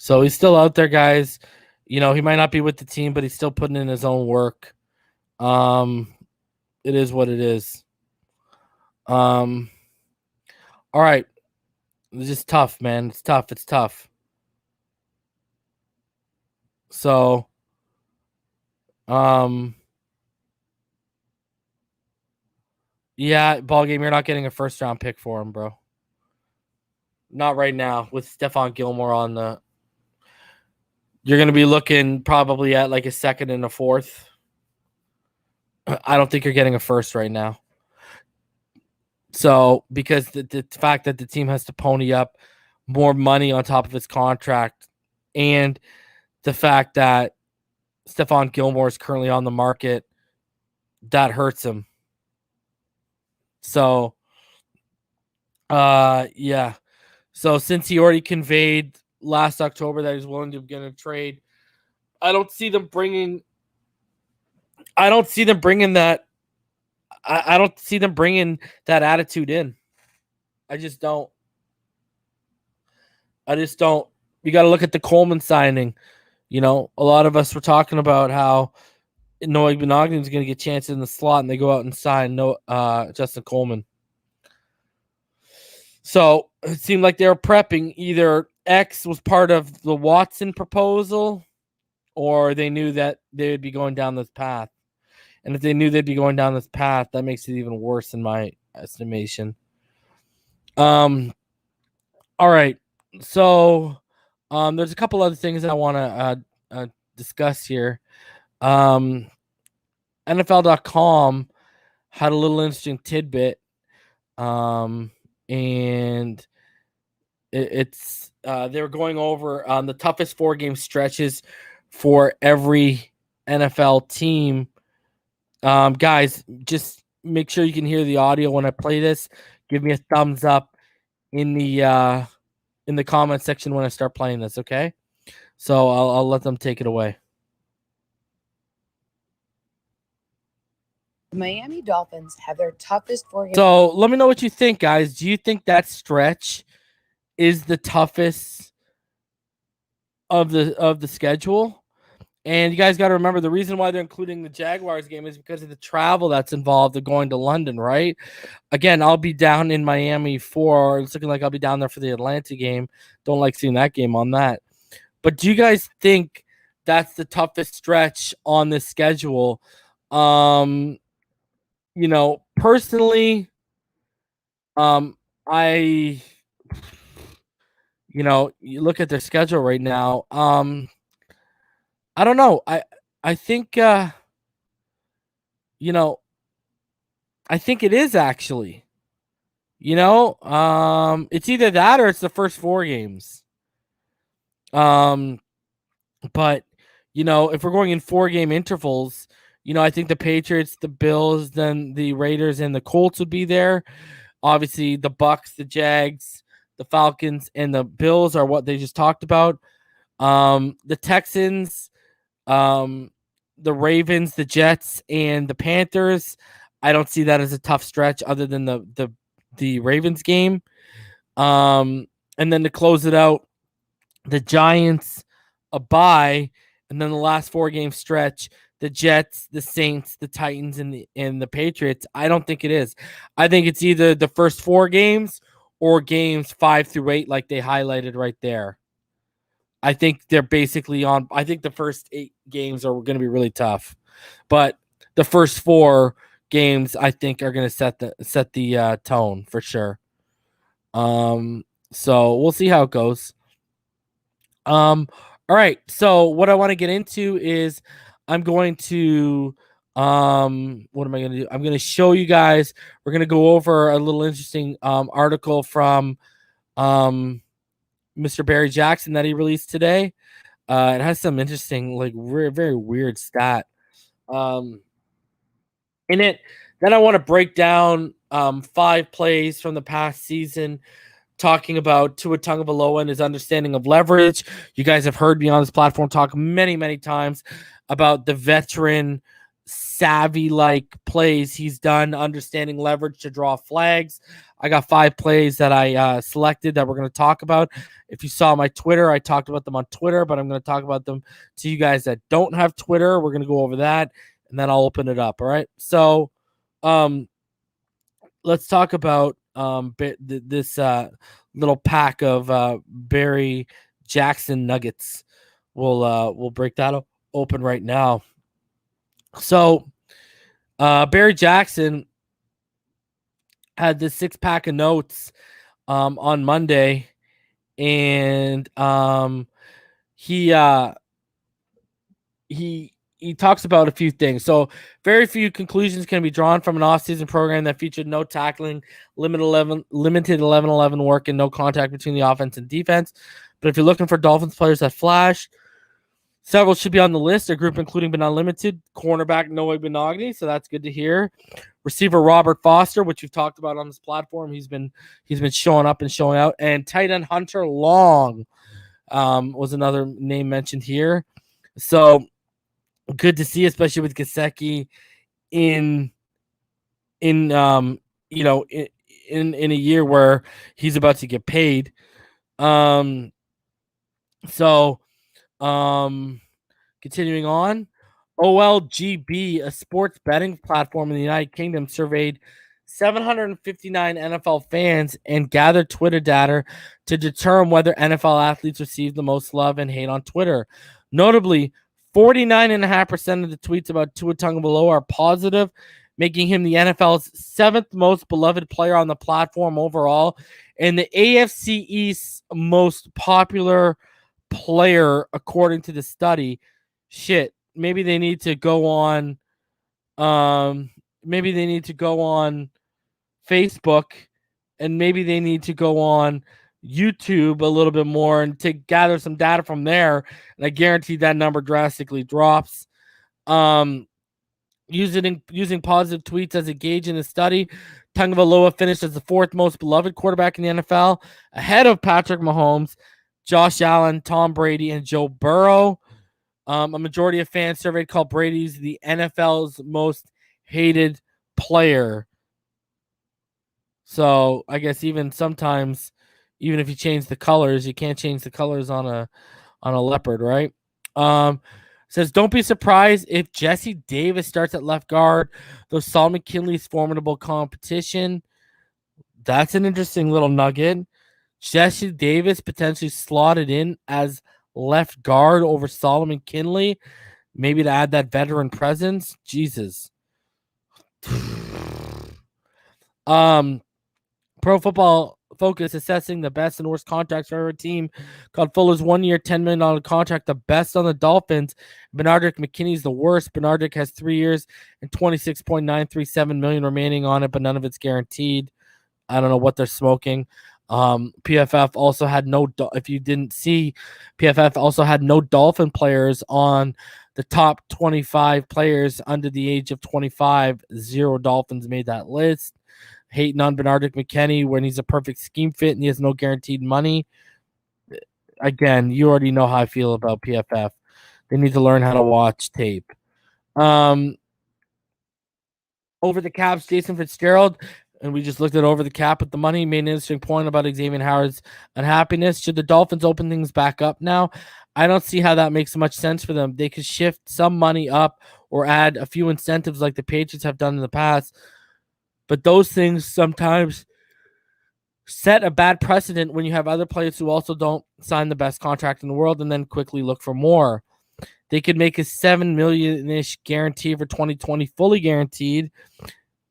So he's still out there, guys. You know, he might not be with the team, but he's still putting in his own work. It is what it is. All right. It's just tough, man. It's tough. It's tough. So, yeah, ball game. You're not getting a first round pick for him, bro. Not right now with Stephon Gilmore on the. You're going to be looking probably at like a second and a fourth. I don't think you're getting a first right now. So, because the fact that the team has to pony up more money on top of his contract, and the fact that Stephon Gilmore is currently on the market, that hurts him. So, yeah. So since he already conveyed last October that he's willing to get a trade, I don't see them bringing that. I don't see them bringing that attitude in. I just don't. You got to look at the Coleman signing. You know, a lot of us were talking about how Noah Benogany is going to get chances in the slot, and they go out and sign Justin Coleman. So it seemed like they were prepping. Either X was part of the Watson proposal, or they knew that they would be going down this path. And if they knew they'd be going down this path, that makes it even worse in my estimation. All right. So there's a couple other things I want to discuss here. NFL.com had a little interesting tidbit. And it's they were going over the toughest 4-game stretches for every NFL team. Guys, just make sure you can hear the audio when I play this. Give me a thumbs up in the comment section when I start playing this, okay? So I'll let them take it away. The Miami Dolphins have their toughest 4-game. So let me know what you think, guys. Do you think that stretch is the toughest of the schedule? And you guys got to remember, the reason why they're including the Jaguars game is because of the travel that's involved of going to London, right? Again, I'll be down in Miami it's looking like I'll be down there for the Atlanta game. Don't like seeing that game on that. But do you guys think that's the toughest stretch on this schedule? You know, personally, you look at their schedule right now. I don't know. I think I think it is actually. It's either that or it's the first 4 games. But if we're going in 4-game intervals, I think the Patriots, the Bills, then the Raiders and the Colts would be there. Obviously, the Bucks, the Jags, the Falcons, and the Bills are what they just talked about. The Texans, the Ravens, the Jets, and the Panthers. I don't see that as a tough stretch other than the Ravens game. And then to close it out, the Giants, a bye, and then the last 4-game stretch, the Jets, the Saints, the Titans, and the Patriots. I don't think it is. I think it's either the first 4 games or games 5 through 8, like they highlighted right there. I think they're basically on. I think the first 8 games are going to be really tough, but the first 4 games I think are going to set the tone for sure. So we'll see how it goes. All right. So what I want to get into is I'm going to what am I going to do? I'm going to show you guys. We're going to go over a little interesting article from Mr. Barry Jackson that he released today. It has some interesting, like very weird stat in it. Then I want to break down 5 plays from the past season, talking about Tua Tagovailoa and his understanding of leverage. You guys have heard me on this platform talk many times about the veteran savvy-like plays he's done, understanding leverage to draw flags. I got 5 plays that I selected that we're going to talk about. If you saw my Twitter, I talked about them on Twitter, but I'm going to talk about them to you guys that don't have Twitter. We're going to go over that, and then I'll open it up. All right. So let's talk about this little pack of Barry Jackson nuggets. We'll break that open right now. So Barry Jackson had this 6-pack of notes on Monday, and he talks about a few things. So very few conclusions can be drawn from an off-season program that featured no tackling, limited 11-11 work, and no contact between the offense and defense. But if you're looking for Dolphins players that flash, several should be on the list. A group including but not limited cornerback Noah Benogany, so that's good to hear. Receiver Robert Foster, which we've talked about on this platform. He's been showing up and showing out. And tight end Hunter Long was another name mentioned here. So good to see, especially with Gesicki in a year where he's about to get paid. Continuing on, OLGB, a sports betting platform in the United Kingdom, surveyed 759 NFL fans and gathered Twitter data to determine whether NFL athletes receive the most love and hate on Twitter. Notably, 49.5% of the tweets about Tua Tagovailoa are positive, making him the NFL's 7th most beloved player on the platform overall, and the AFC East's most popular player according to the study. Shit, maybe they need to go on Facebook, and maybe they need to go on YouTube a little bit more and to gather some data from there, and I guarantee that number drastically drops. Using positive tweets as a gauge in the study, Tagovailoa finished as the 4th most beloved quarterback in the NFL, ahead of Patrick Mahomes, Josh Allen, Tom Brady, and Joe Burrow. A majority of fans surveyed called Brady's the NFL's most hated player. So I guess even sometimes, even if you change the colors, you can't change the colors on a leopard, right? Says, don't be surprised if Jesse Davis starts at left guard, though Saul McKinley's formidable competition. That's an interesting little nugget. Jesse Davis potentially slotted in as left guard over Solomon Kinley, maybe to add that veteran presence. Jesus. Pro Football Focus assessing the best and worst contracts for every team called Fuller's 1-year, $10 million contract the best on the Dolphins. Benardrick McKinney's the worst. Benardrick has 3 years and $26.937 million remaining on it, but none of it's guaranteed. I don't know what they're smoking. PFF also had if you didn't see, PFF also had no Dolphin players on the top 25 players under the age of 25. 0 Dolphins made that list. Hating on Benardrick McKinney when he's a perfect scheme fit and he has no guaranteed money. Again, you already know how I feel about PFF. They need to learn how to watch tape. Over the Caps, Jason Fitzgerald, and we just looked at over the cap with the money, made an interesting point about Xavien Howard's unhappiness. Should the Dolphins open things back up now? I don't see how that makes much sense for them. They could shift some money up or add a few incentives like the Patriots have done in the past. But those things sometimes set a bad precedent when you have other players who also don't sign the best contract in the world and then quickly look for more. They could make a $7 million-ish guarantee for 2020 fully guaranteed.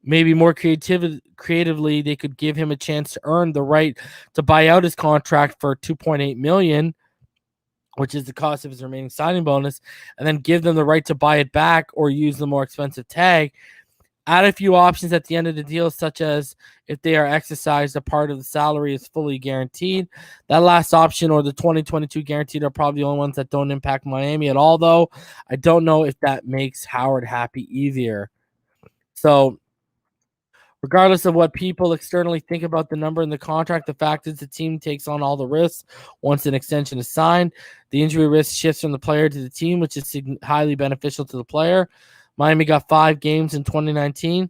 Maybe more creatively, they could give him a chance to earn the right to buy out his contract for $2.8 million, which is the cost of his remaining signing bonus, and then give them the right to buy it back or use the more expensive tag. Add a few options at the end of the deal, such as if they are exercised, a part of the salary is fully guaranteed. That last option or the 2022 guaranteed are probably the only ones that don't impact Miami at all, though. I don't know if that makes Howard happy either. So regardless of what people externally think about the number in the contract, the fact is the team takes on all the risks once an extension is signed. The injury risk shifts from the player to the team, which is highly beneficial to the player. Miami got 5 games in 2019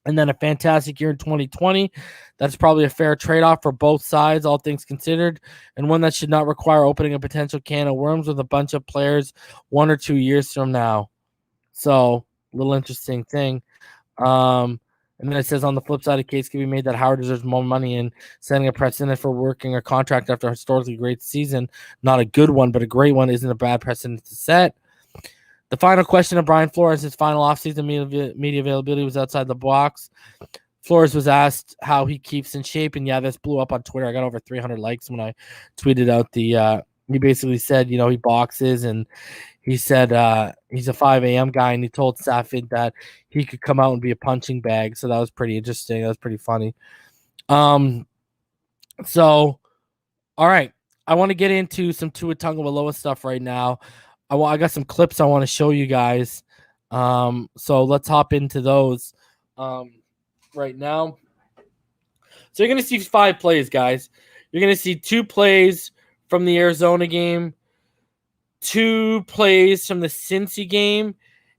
and then a fantastic year in 2020. That's probably a fair trade-off for both sides, all things considered, and one that should not require opening a potential can of worms with a bunch of players 1 or 2 years from now. So, a little interesting thing. And then it says on the flip side, a case can be made that Howard deserves more money and setting a precedent for working a contract after a historically great season. Not a good one, but a great one isn't a bad precedent to set. The final question of Brian Flores, his final offseason media availability was outside the box. Flores was asked how he keeps in shape, and yeah, this blew up on Twitter. I got over 300 likes when I tweeted out he basically said, he boxes, and he said he's a 5 a.m. guy, and he told Safid that he could come out and be a punching bag. So that was pretty interesting. That was pretty funny. So, all right. I want to get into some Tua Tagovailoa stuff right now. I got some clips I want to show you guys. So let's hop into those. right now. So you're going to see 5 plays, guys. You're going to see 2 plays from the Arizona game, 2 plays from the Cincy game,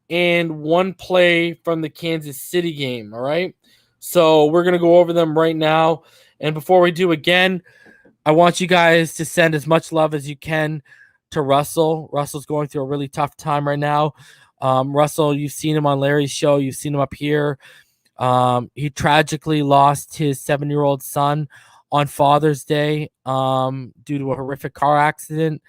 and 1 play from the Kansas City game, all right? So we're going to go over them right now. And before we do, again, I want you guys to send as much love as you can to Russell. Russell's going through a really tough time right now. Russell, you've seen him on Larry's show. You've seen him up here. He tragically lost his 7-year-old son on Father's Day due to a horrific car accident.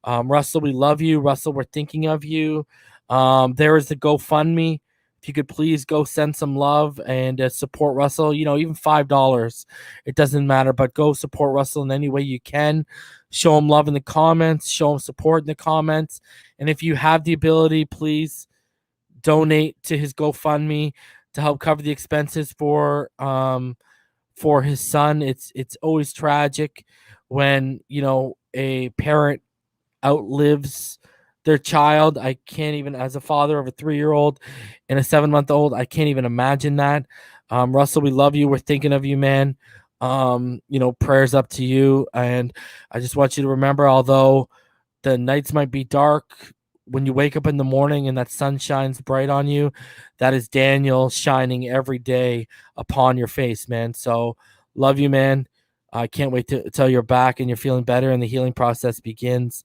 Russell, we love you. Russell, we're thinking of you. There is the GoFundMe. If you could please go send some love and support Russell, even $5, it doesn't matter, but go support Russell in any way you can. Show him love in the comments, show him support in the comments. And if you have the ability, please donate to his GoFundMe to help cover the expenses for his son. It's always tragic when, a parent outlives their child. I can't even, as a father of a 3-year-old and a 7-month-old, I can't even imagine that. Russell, we love you. We're thinking of you, man. Prayers up to you. And I just want you to remember, although the nights might be dark, when you wake up in the morning and that sun shines bright on you, that is Daniel shining every day upon your face, man. So love you, man. I can't wait till you're back and you're feeling better and the healing process begins.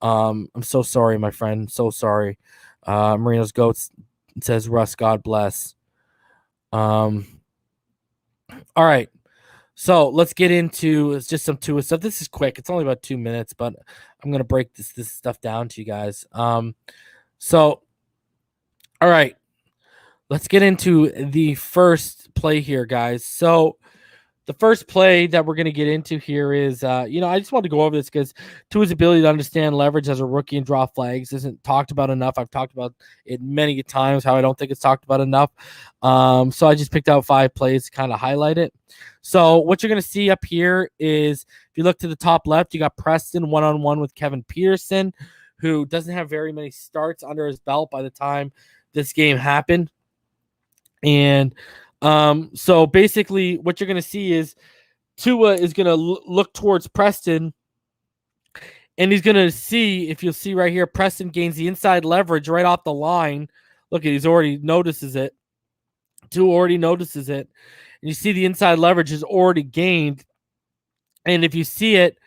I'm so sorry, my friend. So sorry. Marino's Goats says, Russ, God bless. All right. So let's get into just some Tua stuff. This is quick. It's only about 2 minutes, but I'm going to break this stuff down to you guys. So, all right. Let's get into the first play here, guys. So the first play that we're going to get into here is, I just wanted to go over this because Tua's ability to understand leverage as a rookie and draw flags isn't talked about enough. I've talked about it many times, how I don't think it's talked about enough. So I just picked out 5 plays to kind of highlight it. So what you're going to see up here is, if you look to the top left, you got Preston one-on-one with Kevin Peterson, who doesn't have very many starts under his belt by the time this game happened. And so basically what you're going to see is Tua is going to look towards Preston, and he's going to see, if you'll see right here, Preston gains the inside leverage right off the line. Look, he's already notices it. Tua already notices it. And you see the inside leverage is already gained. And if you see it,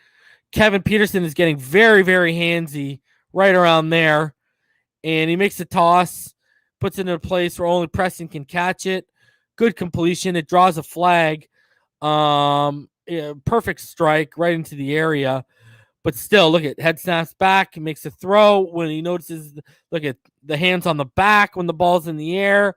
Kevin Peterson is getting very, very handsy right around there. And he makes a toss, puts it in a place where only Preston can catch it. Good completion. It draws a flag. Perfect strike right into the area. But still, look at head snaps back. He makes a throw when he notices, look at the hands on the back when the ball's in the air.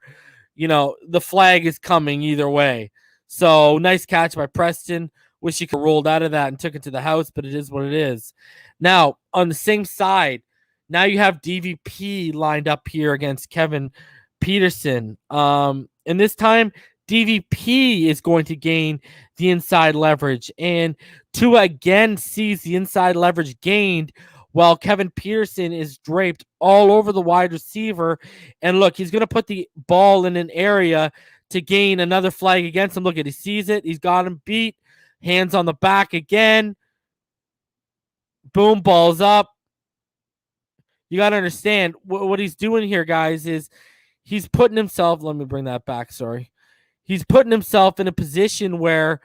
The flag is coming either way. So nice catch by Preston. Wish he could have rolled out of that and took it to the house, but it is what it is. Now, on the same side, now you have DVP lined up here against Kevin Peterson. And this time, DVP is going to gain the inside leverage. And Tua again sees the inside leverage gained while Kevin Peterson is draped all over the wide receiver. And look, he's going to put the ball in an area to gain another flag against him. Look at, he sees it. He's got him beat. Hands on the back again. Boom, balls up. You got to understand what he's doing here, guys, is he's putting himself, let me bring that back, sorry. He's putting himself in a position where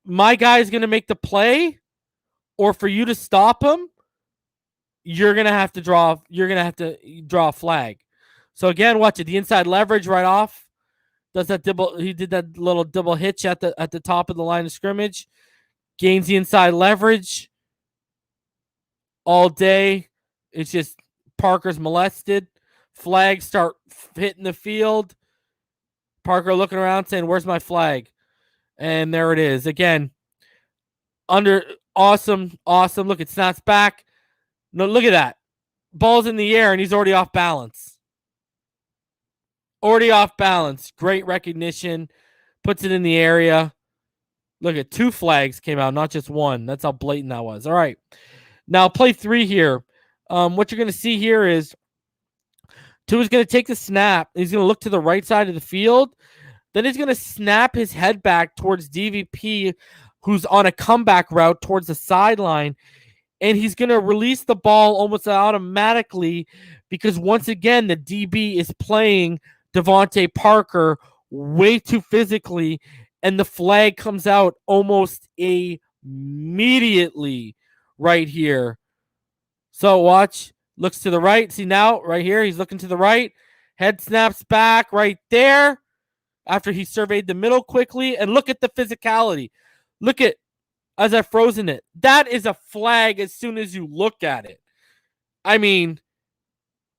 my guy is going to make the play, or for you to stop him, you're going to have to draw a flag. So again, watch it. The inside leverage right off. Does that double, he did that little double hitch at the top of the line of scrimmage. Gains the inside leverage all day. It's just Parker's molested. Flags start hitting the field. Parker looking around saying, where's my flag? And there it is. Again, awesome. Look, it snaps back. No, look at that. Ball's in the air, and he's already off balance. Great recognition. Puts it in the area. Look at 2 flags came out, not just 1. That's how blatant that was. All right. Now, play 3 here. What you're going to see here is Tua's going to take the snap. He's going to look to the right side of the field. Then he's going to snap his head back towards DVP, who's on a comeback route towards the sideline. And he's going to release the ball almost automatically because, once again, the DB is playing Devontae Parker way too physically, and the flag comes out almost immediately right here. So watch. Looks to the right. See now, right here, he's looking to the right. Head snaps back right there after he surveyed the middle quickly. And look at the physicality. Look at, as I've frozen it, that is a flag as soon as you look at it. I mean,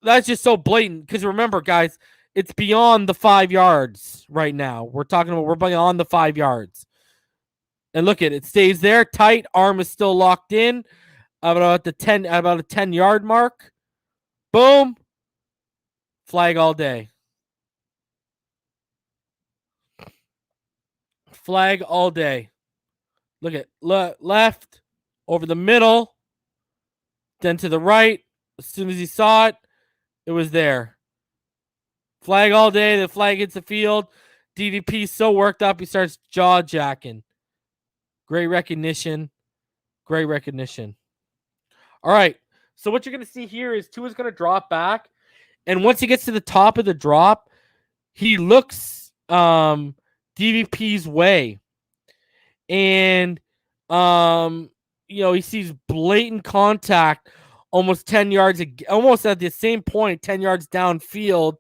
that's just so blatant. Because remember, guys, it's beyond the 5 yards right now. We're beyond the 5 yards. And look at it. It stays there tight. Arm is still locked in. About a 10-yard mark. Boom. Flag all day. Flag all day. Look at left, over the middle, then to the right. As soon as he saw it, it was there. Flag all day. The flag hits the field. DVP so worked up, he starts jaw jacking. Great recognition. Great recognition. All right. So what you're going to see here is Tua's going to drop back. And once he gets to the top of the drop, he looks DVP's way. And, he sees blatant contact almost 10 yards, almost at the same point, 10 yards downfield.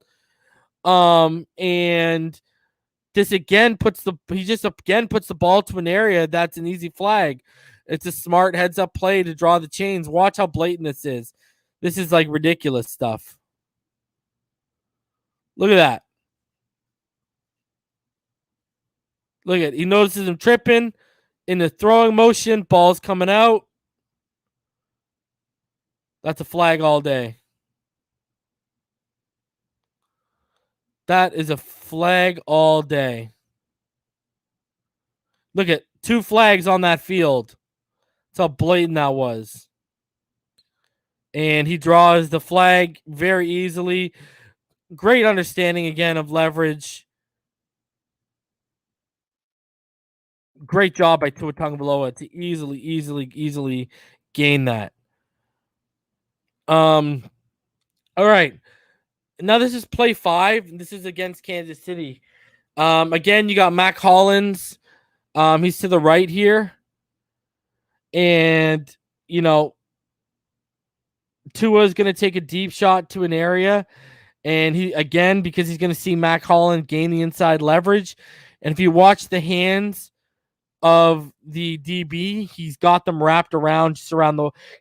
And this again puts the ball to an area that's an easy flag. It's a smart heads-up play to draw the chains. Watch how blatant this is. This is like ridiculous stuff. Look at that. Look at it. He notices him tripping in the throwing motion. Ball's coming out. That's a flag all day. That is a flag all day. Look at 2 flags on that field. That's how blatant that was. And he draws the flag very easily. Great understanding again of leverage. Great job by Tua Tagovailoa to easily gain that. All right. Now this is play 5. This is against Kansas City. Again, you got Mac Hollins. He's to the right here. And, Tua's going to take a deep shot to an area. And because he's going to see Mac Hollins gain the inside leverage. And if you watch the hands of the DB, he's got them wrapped around,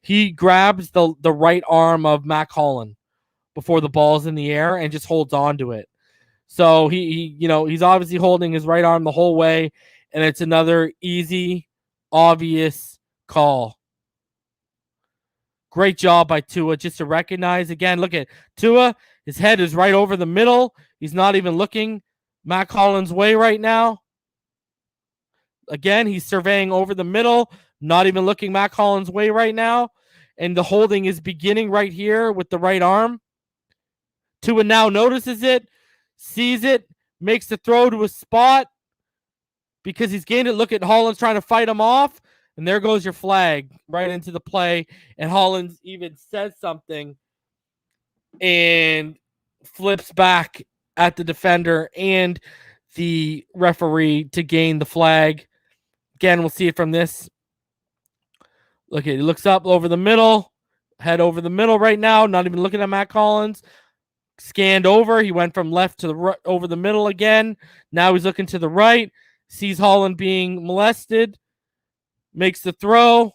he grabs the right arm of Mac Hollins before the ball's in the air and just holds on to it. So he's obviously holding his right arm the whole way. And it's another easy, obvious call. Great job by Tua just to recognize. Again, look at Tua. His head is right over the middle. He's not even looking Mac Hollins' way right now. Again, he's surveying over the middle, not even looking Mac Hollins' way right now. And the holding is beginning right here with the right arm. Tua now notices it, sees it, makes the throw to a spot because he's gained it. Look at Hollins trying to fight him off. And there goes your flag right into the play. And Hollins even says something and flips back at the defender and the referee to gain the flag. Again, we'll see it from this. Look at, he looks up over the middle, head over the middle right now, not even looking at Mac Hollins. Scanned over. He went from left to the right, over the middle again. Now he's looking to the right, sees Hollins being molested, makes the throw.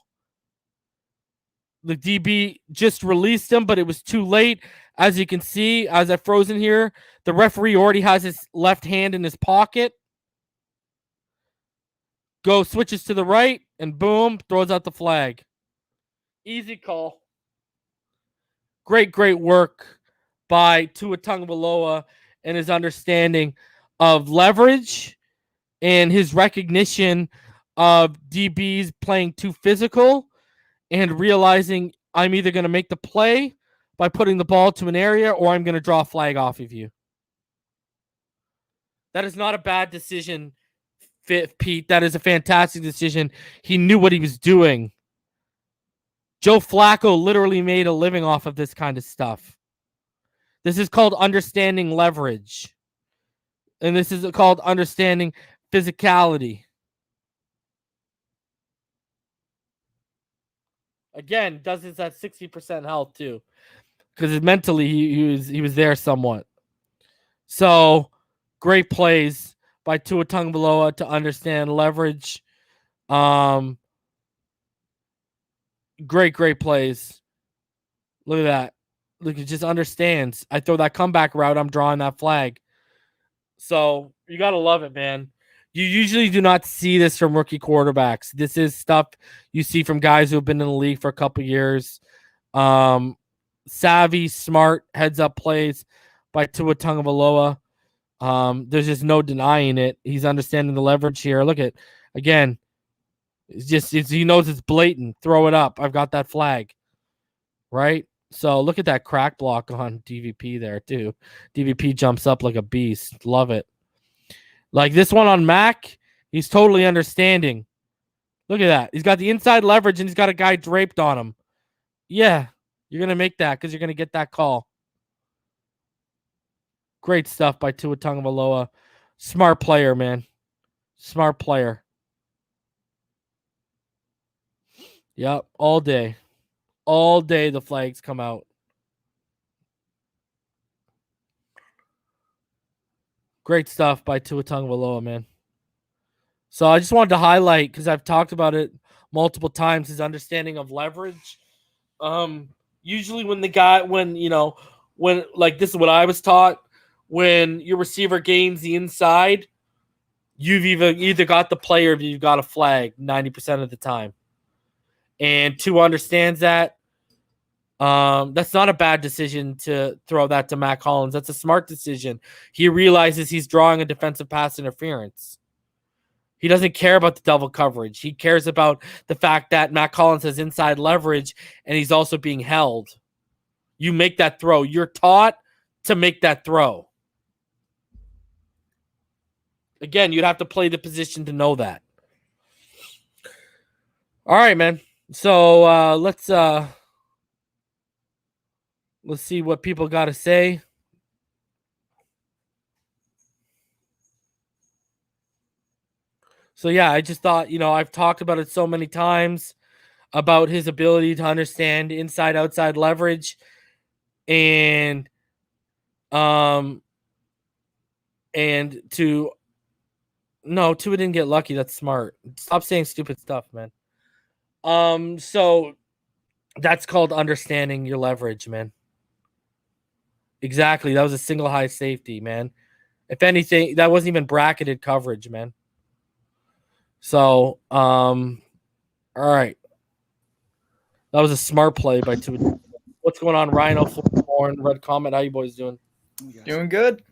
The DB just released him, but it was too late. As you can see, as I've frozen here, the referee already has his left hand in his pocket. Switches to the right, and boom, throws out the flag. Easy call. Great work by Tua Tagovailoa and his understanding of leverage and his recognition of DBs playing too physical and realizing I'm either going to make the play by putting the ball to an area, or I'm going to draw a flag off of you. That is not a bad decision, Pete. That is a fantastic decision. He knew what he was doing. Joe Flacco literally made a living off of this kind of stuff. This is called understanding leverage. And this is called understanding physicality. Again, does this at 60% health too. Because mentally he was there somewhat. So great plays by Tua Tagovailoa to understand leverage. Great plays. Look at that. Look, it just understands. I throw that comeback route, I'm drawing that flag. So you got to love it, man. You usually do not see this from rookie quarterbacks. This is stuff you see from guys who have been in the league for a couple years. Savvy, smart, heads-up plays by Tua Tagovailoa. There's just no denying it. He's understanding the leverage here. Look at, again, he knows it's blatant. Throw it up. I've got that flag. Right? So look at that crack block on DVP there, too. DVP jumps up like a beast. Love it. Like this one on Mac, he's totally understanding. Look at that. He's got the inside leverage, and he's got a guy draped on him. Yeah, you're going to make that because you're going to get that call. Great stuff by Tua Tagovailoa. Smart player, man. Smart player. Yep, all day. All day the flags come out. Great stuff by Tua Tagovailoa, man. So I just wanted to highlight, because I've talked about it multiple times, his understanding of leverage. Usually when like this is what I was taught, when your receiver gains the inside, you've either got the play or you've got a flag 90% of the time. And Tua understands that. That's not a bad decision to throw that to Matt Collins. That's a smart decision. He realizes he's drawing a defensive pass interference. He doesn't care about the double coverage. He cares about the fact that Matt Collins has inside leverage and he's also being held. You make that throw. You're taught to make that throw. Again, you'd have to play the position to know that. All right, man. So let's see what people got to say. So yeah, I just thought, I've talked about it so many times about his ability to understand inside outside leverage, and Tua didn't get lucky. That's smart. Stop saying stupid stuff, man. So that's called understanding your leverage, man. Exactly. That was a single high safety, man. If anything, that wasn't even bracketed coverage, man. So, all right. That was a smart play by Tua. What's going on, Rhino, Horn, Red Comet? How you boys doing? Doing good.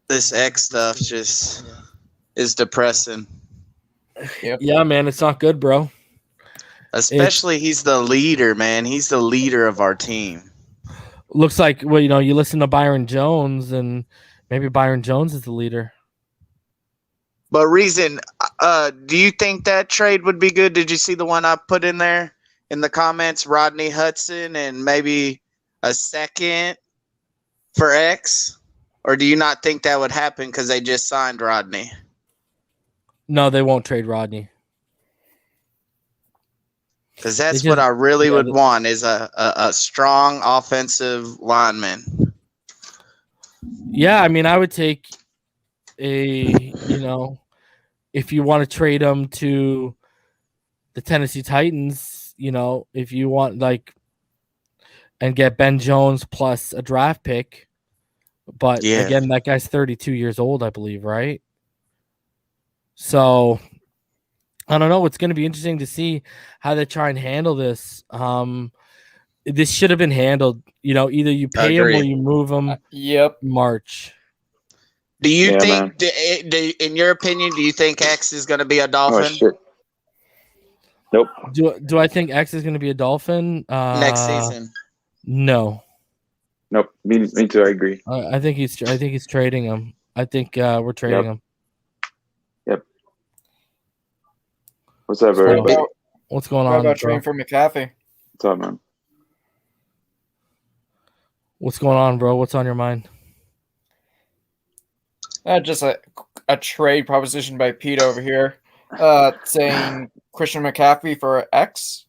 This X stuff just is depressing. Yep. Yeah, man, it's not good, bro. Especially he's the leader, man. He's the leader of our team. Looks like, well, you listen to Byron Jones, and maybe Byron Jones is the leader. But Reason, do you think that trade would be good? Did you see the one I put in there in the comments? Rodney Hudson and maybe a second for X? Or do you not think that would happen because they just signed Rodney? No, they won't trade Rodney. Because that's what I really would want, is a strong offensive lineman. Yeah, I mean, I would take if you want to trade him to the Tennessee Titans, if you want, and get Ben Jones plus a draft pick. But again, that guy's 32 years old, I believe, right? So I don't know. It's going to be interesting to see how they try and handle this. This should have been handled. Either you pay him or you move him. Yep. March. Do you think, in your opinion, do you think X is going to be a Dolphin? Nope. Do I think X is going to be a Dolphin next season? No. Nope. Me too. I agree. I think he's trading him. I think we're trading him. Yep. What's up, So, everybody? what's going What on, about bro? trading for McAfee? What's up, man? What's going on, bro? What's on your mind? Just a trade proposition by Pete over here, saying Christian McCaffrey for X.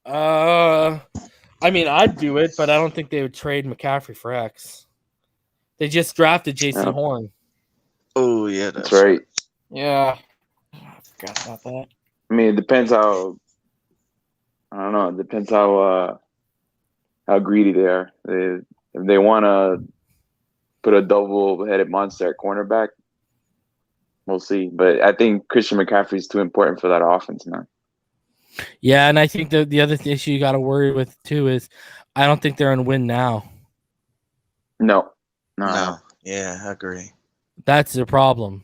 I mean, I'd do it, but I don't think they would trade McCaffrey for X. They just drafted J.C. Yeah. Horn. Oh yeah, That's right. Yeah, I forgot about that. I mean, it depends how. I don't know. It depends how greedy they are. If they want to put a double-headed monster at cornerback, we'll see. But I think Christian McCaffrey is too important for that offense, man. Yeah, and I think the other issue you got to worry with too is I don't think they're in win now. No. Yeah, I agree. That's the problem.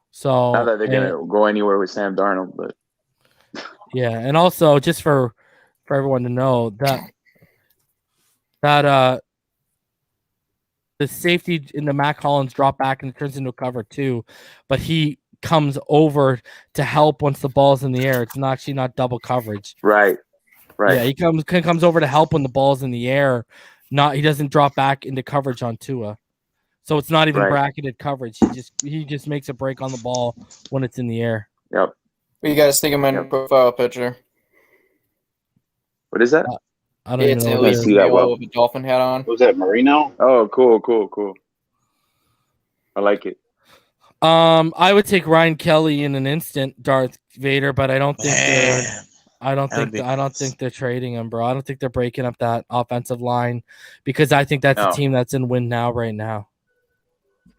So Not that they're gonna go anywhere with Sam Darnold, but yeah, and also just for everyone to know that the safety in the Mac Hollins drop back and it turns into a cover too, but he comes over to help once the ball's in the air. It's actually not double coverage. right. Yeah, he comes over to help when the ball's in the air. He doesn't drop back into coverage on Tua. So it's not even bracketed coverage. He just makes a break on the ball when it's in the air. Yep. But you got to stick him in a profile picture. What is that? I don't even It's know at what it least is. see that well. with a dolphin hat on. Was that Marino? Oh, cool. I like it. I would take Ryan Kelly in an instant, Darth Vader, but I don't think I don't think they're trading him, bro. I don't think they're breaking up that offensive line because I think that's a team that's in win now right now.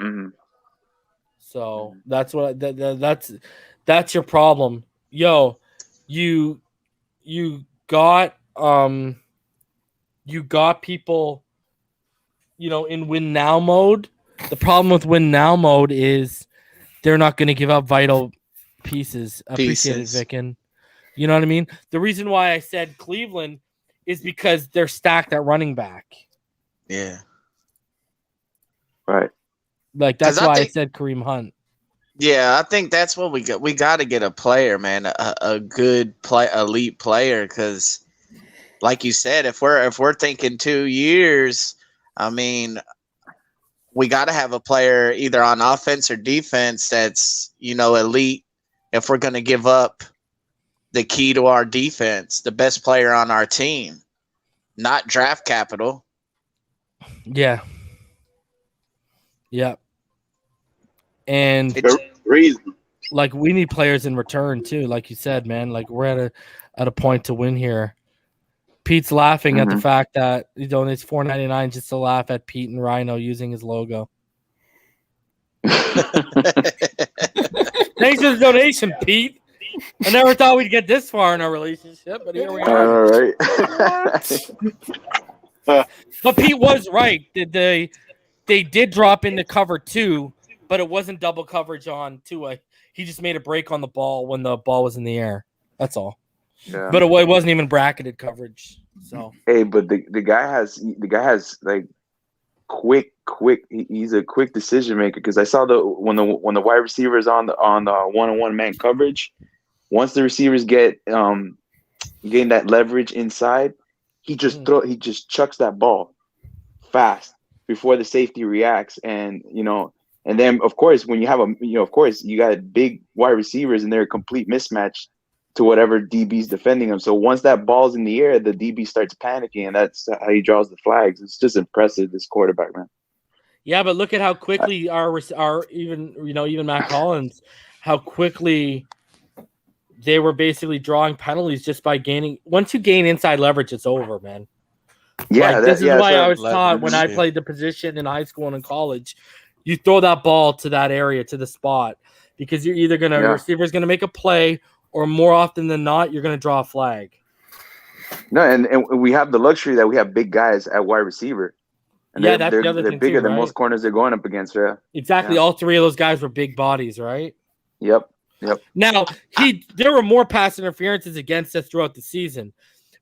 Mm-hmm. So that's what that's your problem. Yo, you got people, in win now mode. The problem with win now mode is they're not going to give up vital pieces. Appreciate it, Vicken. You know what I mean? The reason why I said Cleveland is because they're stacked at running back. Yeah. Right. Like that's why I said Kareem Hunt. Yeah, I think that's what we got. We got to get a player, man, a good elite player, because, like you said, if we're thinking 2 years, I mean, we got to have a player either on offense or defense that's elite. If we're going to give up the key to our defense, the best player on our team, not draft capital. Yeah. Yeah. And like we need players in return too, like you said, man. Like we're at a point to win here. Pete's laughing at the fact that he donates $4.99 just to laugh at Pete and Rhino using his logo. Thanks for the donation, Pete. I never thought we'd get this far in our relationship, but here we are. All right. But Pete was right. They did drop into cover 2, but it wasn't double coverage on Tua. He just made a break on the ball when the ball was in the air. That's all. Yeah. But it wasn't even bracketed coverage. So hey, but the guy has like quick. He's a quick decision maker, because I saw when the wide receiver is on the one-on-one man coverage. Once the receivers get getting that leverage inside, he just chucks that ball fast before the safety reacts, and then of course when you have you got big wide receivers and they're a complete mismatch to whatever DB's defending them. So once that ball's in the air, the DB starts panicking, and that's how he draws the flags. It's just impressive, this quarterback, man. yeah, but look at how quickly our even Mac Hollins, how quickly they were basically drawing penalties just by gaining. Once you gain inside leverage, it's over, man. Yeah, this is why I was taught when I played the position in high school and in college. You throw that ball to that area, to the spot, because you're either your receiver's gonna make a play, or more often than not, you're gonna draw a flag. No, and we have the luxury that we have big guys at wide receiver. And that's the other thing. They're bigger too, than right? most corners they're going up against. Yeah. Exactly. Yeah. All three of those guys were big bodies, right? Yep. Yep. Now, there were more pass interferences against us throughout the season,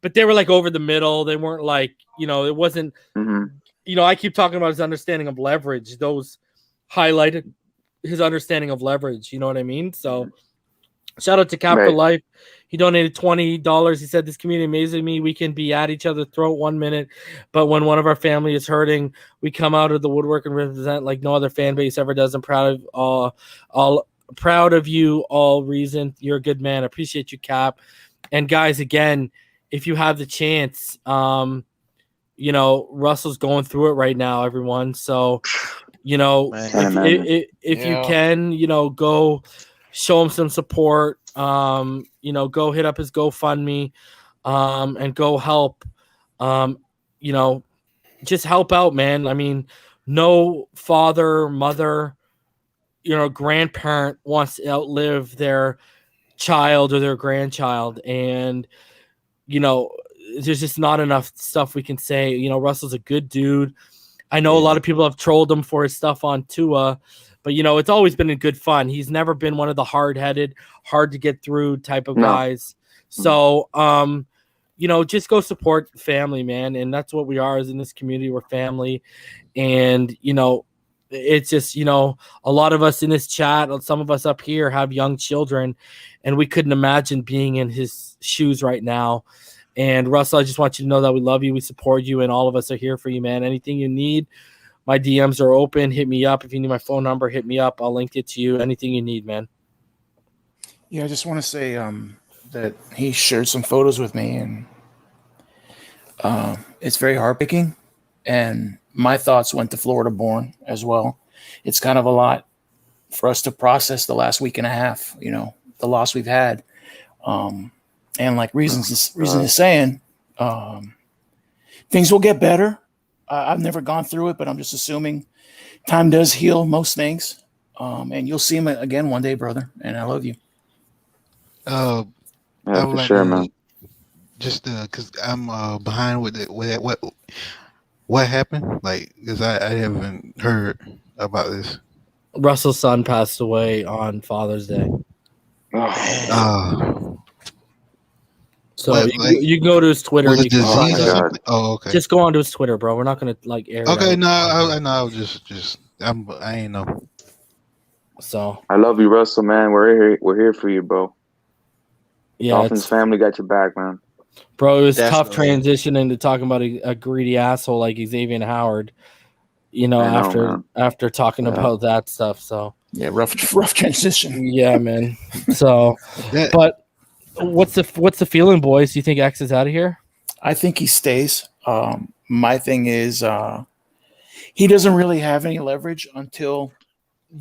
but they were like over the middle. They weren't like, it wasn't, I keep talking about his understanding of leverage. Those highlighted his understanding of leverage. You know what I mean? So shout out to Cap for Life. He donated $20. He said, this community amazes me. We can be at each other's throat 1 minute, but when one of our family is hurting, we come out of the woodwork and represent like no other fan base ever does. I'm proud of proud of you all. Reason you're a good man. I appreciate you, Cap. And guys, again, if you have the chance, Russell's going through it right now, everyone. So, if you can, go show him some support. Go hit up his GoFundMe, and go help. Just help out, man. I mean, no father, mother, grandparent wants to outlive their child or their grandchild, and there's just not enough stuff we can say. Russell's a good dude. I know a lot of people have trolled him for his stuff on Tua, but it's always been in good fun. He's never been one of the hard-headed, hard to get through type of guys. So just go support family, man, and that's what we are. Is in this community, we're family, and it's just, a lot of us in this chat, some of us up here have young children, and we couldn't imagine being in his shoes right now. And Russell, I just want you to know that we love you, we support you, and all of us are here for you, man. Anything you need, my DMs are open. Hit me up. If you need my phone number, hit me up. I'll link it to you. Anything you need, man. Yeah, I just want to say that he shared some photos with me, and it's very heartbreaking. And my thoughts went to Florida born as well. It's kind of a lot for us to process the last week and a half, the loss we've had. And like Reason is saying, things will get better. I've never gone through it, but I'm just assuming time does heal most things. And you'll see him again one day, brother. And I love you. Yeah, for sure, man. Just because I'm behind with what happened, because I haven't heard about this. Russell's son passed away on Father's Day. So you can go to his Twitter. And you can find it. Oh, okay. Just go onto his Twitter, bro. We're not gonna air. Okay, it out. no, I ain't know. So I love you, Russell, man. We're here for you, bro. Yeah, Dolphins family got your back, man. Bro, it was tough transitioning to talking about a greedy asshole like Xavien Howard. After talking about that stuff. So yeah, rough transition. Yeah, man. So, but. What's the feeling, boys? Do you think X is out of here? I think he stays. My thing is he doesn't really have any leverage until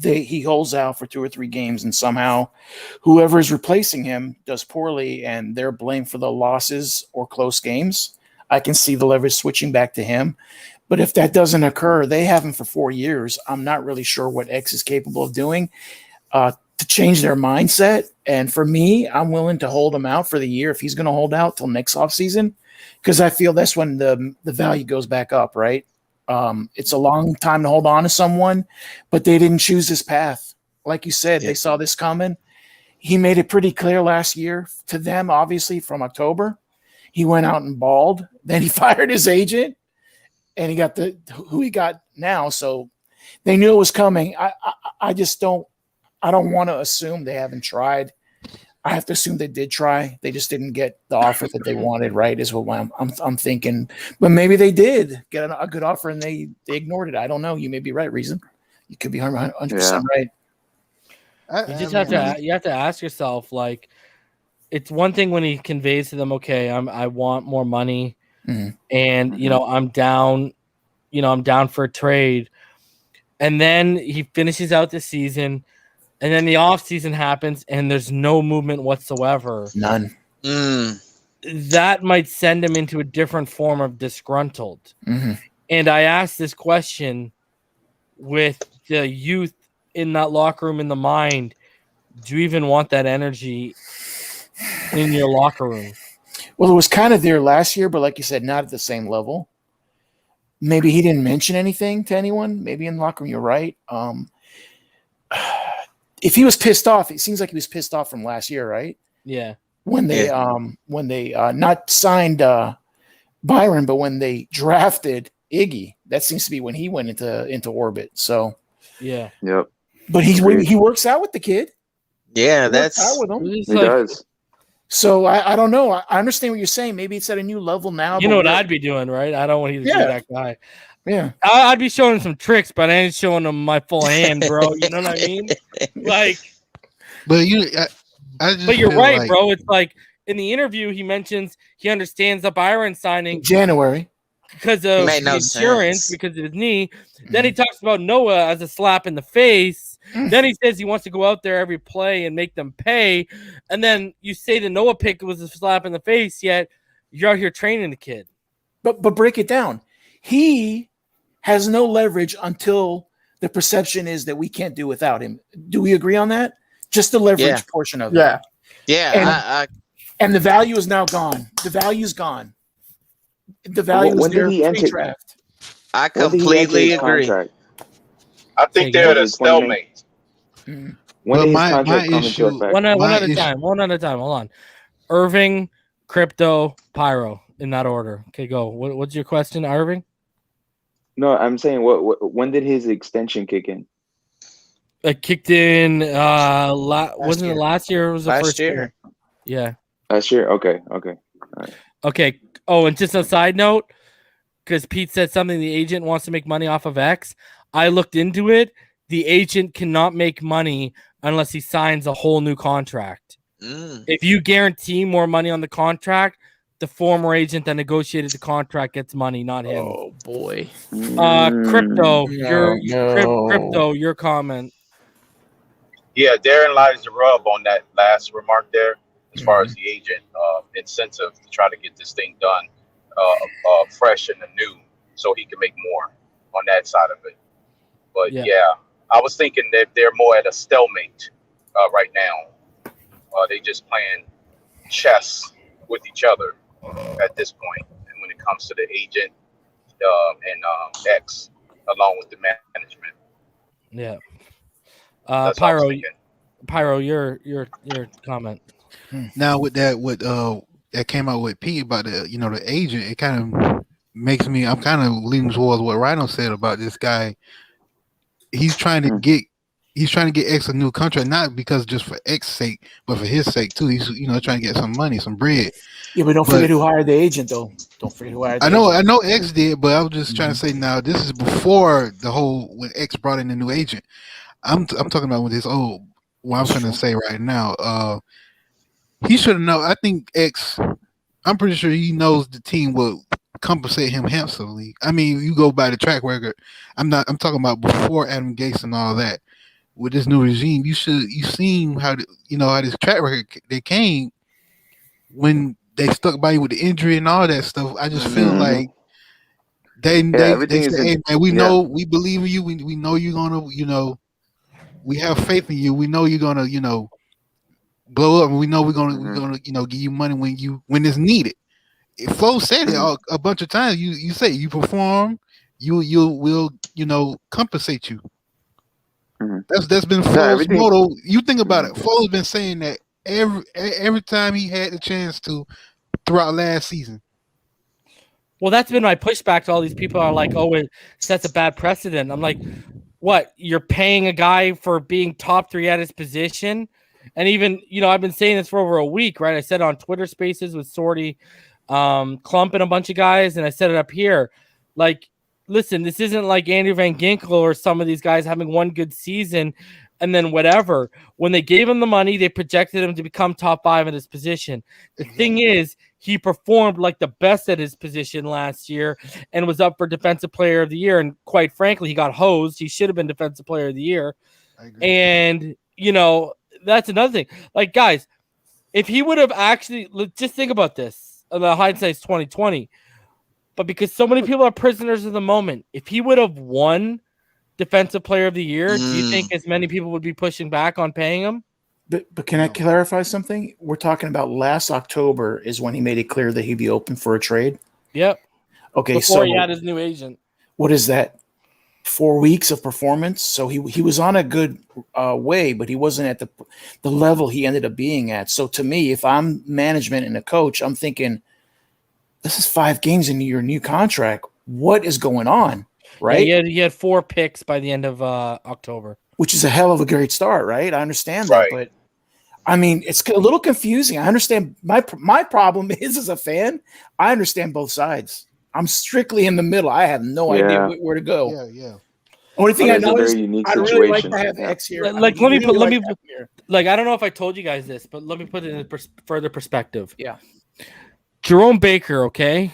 he holds out for 2 or 3 games, and somehow whoever is replacing him does poorly and they're blamed for the losses or close games. I can see the leverage switching back to him. But if that doesn't occur, they have him for 4 years. I'm not really sure what X is capable of doing to change their mindset. And for me, I'm willing to hold him out for the year if he's going to hold out till next offseason, because I feel that's when the value goes back up, right? It's a long time to hold on to someone, but they didn't choose this path. Like you said, they saw this coming. He made it pretty clear last year to them, obviously, from October. He went out and balled. Then he fired his agent, and he got who he got now. So they knew it was coming. I just don't. I don't want to assume they haven't tried. I have to assume they did try. They just didn't get the offer that they wanted, right, is what I'm thinking. But maybe they did get a good offer and they ignored it. I don't know. You may be right, Reason. You could be 100% right. You have to ask yourself, it's one thing when he conveys to them, okay, I want more money, and I'm down, I'm down for a trade. And then he finishes out the season. And then the offseason happens, and there's no movement whatsoever. None. That might send him into a different form of disgruntled. And I asked this question with the youth in that locker room in the mind. Do you even want that energy in your locker room? Well, it was kind of there last year, but like you said, not at the same level. Maybe he didn't mention anything to anyone. Maybe in the locker room, you're right. if he was pissed off, it seems like he was pissed off from last year, right? Yeah. When they not signed Byron, but when they drafted Iggy, that seems to be when he went into orbit. So Yeah. Yep. but he works out with the kid. Yeah, He works out with him. It's He like, does. So I don't know. I understand what you're saying. Maybe it's at a new level now. you know what I'd be doing, right? I don't want you to be Yeah. that guy. Yeah. I'd be showing him some tricks, but I ain't showing him my full hand, bro. You know what I mean? Like, But I just but you're feel right, like, bro. It's like in the interview, he mentions he understands the Byron signing January. because of Made no insurance, sense. because of his knee. Then he talks about Noah as a slap in the face. Then he says he wants to go out there every play and make them pay. And then you say the Noah pick was a slap in the face, yet you're out here training the kid. But break it down. He has no leverage until the perception is that we can't do without him. Do we agree on that? Just the leverage Yeah. portion of Yeah. it. Yeah, And the value is now gone. The value's gone. The value When was did there he enter- pre-draft. I When did he enter completely his agree. contract? I think they're at a stalemate. When Well, did his my contract come issue- into effect? One at a issue- time. One at a time. Hold on. Irving, Crypto, Pyro in that order. Okay, go. What's your question, Irving? No, I'm saying when did his extension kick in? It kicked in. Wasn't it year. last year? It was the Last first year. year. Yeah. Last year? Okay. Okay. Oh, and just a side note, because Pete said something. The agent wants to make money off of X. I looked into it. The agent cannot make money unless he signs a whole new contract. If you guarantee more money on the contract, the former agent that negotiated the contract gets money, not him. Oh boy. Crypto, No. Crypto, your comment. Yeah, therein lies the rub on that last remark there, as far as the agent incentive to try to get this thing done fresh and anew, so he can make more on that side of it. But yeah, I was thinking that they're more at a stalemate right now. They just playing chess with each other at this point, and when it comes to the agent and X, along with the management. Yeah. That's what I was Pyro, thinking. Pyro, your comment. Now with that came out with Pete about the agent, it kind of makes me. I'm kind of leaning towards what Rhino said about this guy. He's trying to get X a new contract, not because just for X's sake, but for his sake too. He's trying to get some money, some bread. Yeah, but don't forget who hired the agent, though. Don't forget who hired the agent. I know X did, but I was just trying to say now this is before the whole when X brought in the new agent. I'm talking about with this what I'm trying to say right now. He should have known. I think X. I'm pretty sure he knows the team will compensate him handsomely. I mean, you go by the track record. I'm talking about before Adam Gase and all that. With this new regime, you seen how how this track record they came when they stuck by you with the injury and all that stuff. I just feel like they say, hey man, we know, we believe in you. We know you're gonna, we have faith in you. We know you're gonna, blow up, and we know we're gonna, give you money when it's needed. Flo said it a bunch of times. You say you perform, we'll compensate you. That's been Flo's motto. You think about it. Flo's been saying that every time he had the chance to throughout last season. Well, that's been my pushback to all these people are like, oh, it sets a bad precedent. I'm like, what? You're paying a guy for being top 3 at his position? And even, I've been saying this for over a week, right? I said on Twitter Spaces with Sorty, Clump and a bunch of guys, and I said it up here. Like, listen, this isn't like Andrew Van Ginkel or some of these guys having one good season and then whatever. When they gave him the money, they projected him to become top 5 at his position. The thing is, he performed like the best at his position last year and was up for Defensive Player of the Year. And quite frankly, he got hosed. He should have been Defensive Player of the Year. And, that's another thing. Like, guys, if he would have actually – just think about this. The hindsight's 2020. But because so many people are prisoners of the moment, if he would have won Defensive Player of the Year, do you think as many people would be pushing back on paying him? But can I clarify something? We're talking about last October is when he made it clear that he'd be open for a trade. Yep. Okay, Before he had his new agent. What is that? 4 weeks of performance. So he was on a good way, but he wasn't at the level he ended up being at. So to me, if I'm management and a coach, I'm thinking, this is 5 games into your new contract. What is going on? Right? Yeah, he had 4 picks by the end of October. Which is a hell of a great start, right? I understand that, but I mean, it's a little confusing. I understand. My problem is, as a fan, I understand both sides. I'm strictly in the middle. I have no idea where to go. Yeah. Only thing I know is unique I'd really like to have X here. Like, let me like, I don't know if I told you guys this, but let me put it in further perspective. Yeah. Jerome Baker, okay,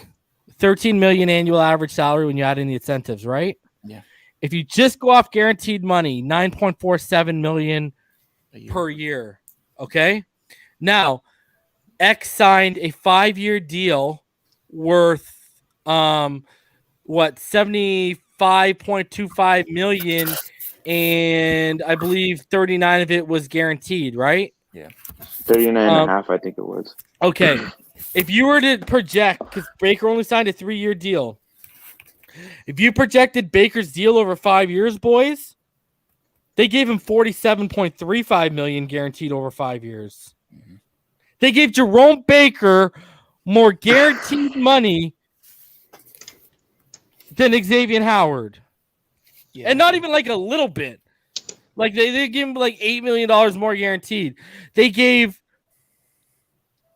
$13 million annual average salary when you add in the incentives, right? Yeah. If you just go off guaranteed money, $9.47 million per year. Okay. Now, X signed a 5-year deal worth $75.25 million, and I believe 39 of it was guaranteed, right? Yeah. 39 and a half, I think it was. Okay. If you were to project, because Baker only signed a 3-year deal, if you projected Baker's deal over 5 years, boys, they gave him $47.35 million guaranteed over 5 years. Mm-hmm. They gave Jerome Baker more guaranteed money than Xavien Howard. Yeah. And not even like a little bit. Like they gave him like $8 million more guaranteed. They gave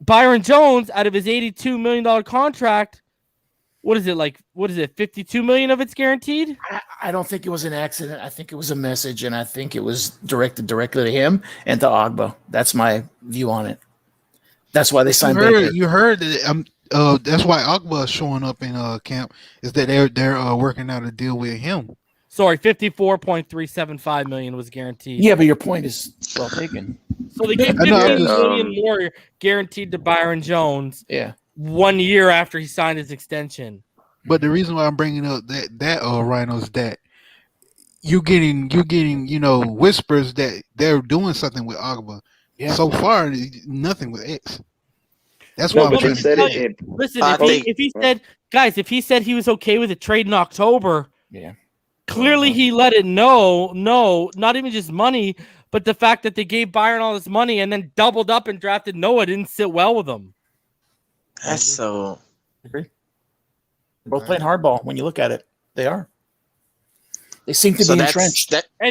Byron Jones out of his $82 million contract. What is it, 52 million of it's guaranteed? I don't think it was an accident. I think it was a message, and I think it was directed directly to him and to Agba. That's my view on it. That's why they signed Baker. You heard that. That's why Agba is showing up in camp. Is that they're working out a deal with him? Sorry, $54.375 million was guaranteed. Yeah, but your point is well taken. So they gave $15 million more guaranteed to Byron Jones. Yeah. 1 year after he signed his extension. But the reason why I'm bringing up that Rhino, is that you're getting whispers that they're doing something with Agba. Yeah. So far, nothing with X. That's why I'm trying to say. Listen, if he said he was okay with a trade in October, clearly he let it know. No, not even just money, but the fact that they gave Byron all this money and then doubled up and drafted Noah didn't sit well with him. That's so. Agree. They're both playing hardball when you look at it. They are. They seem to be entrenched. I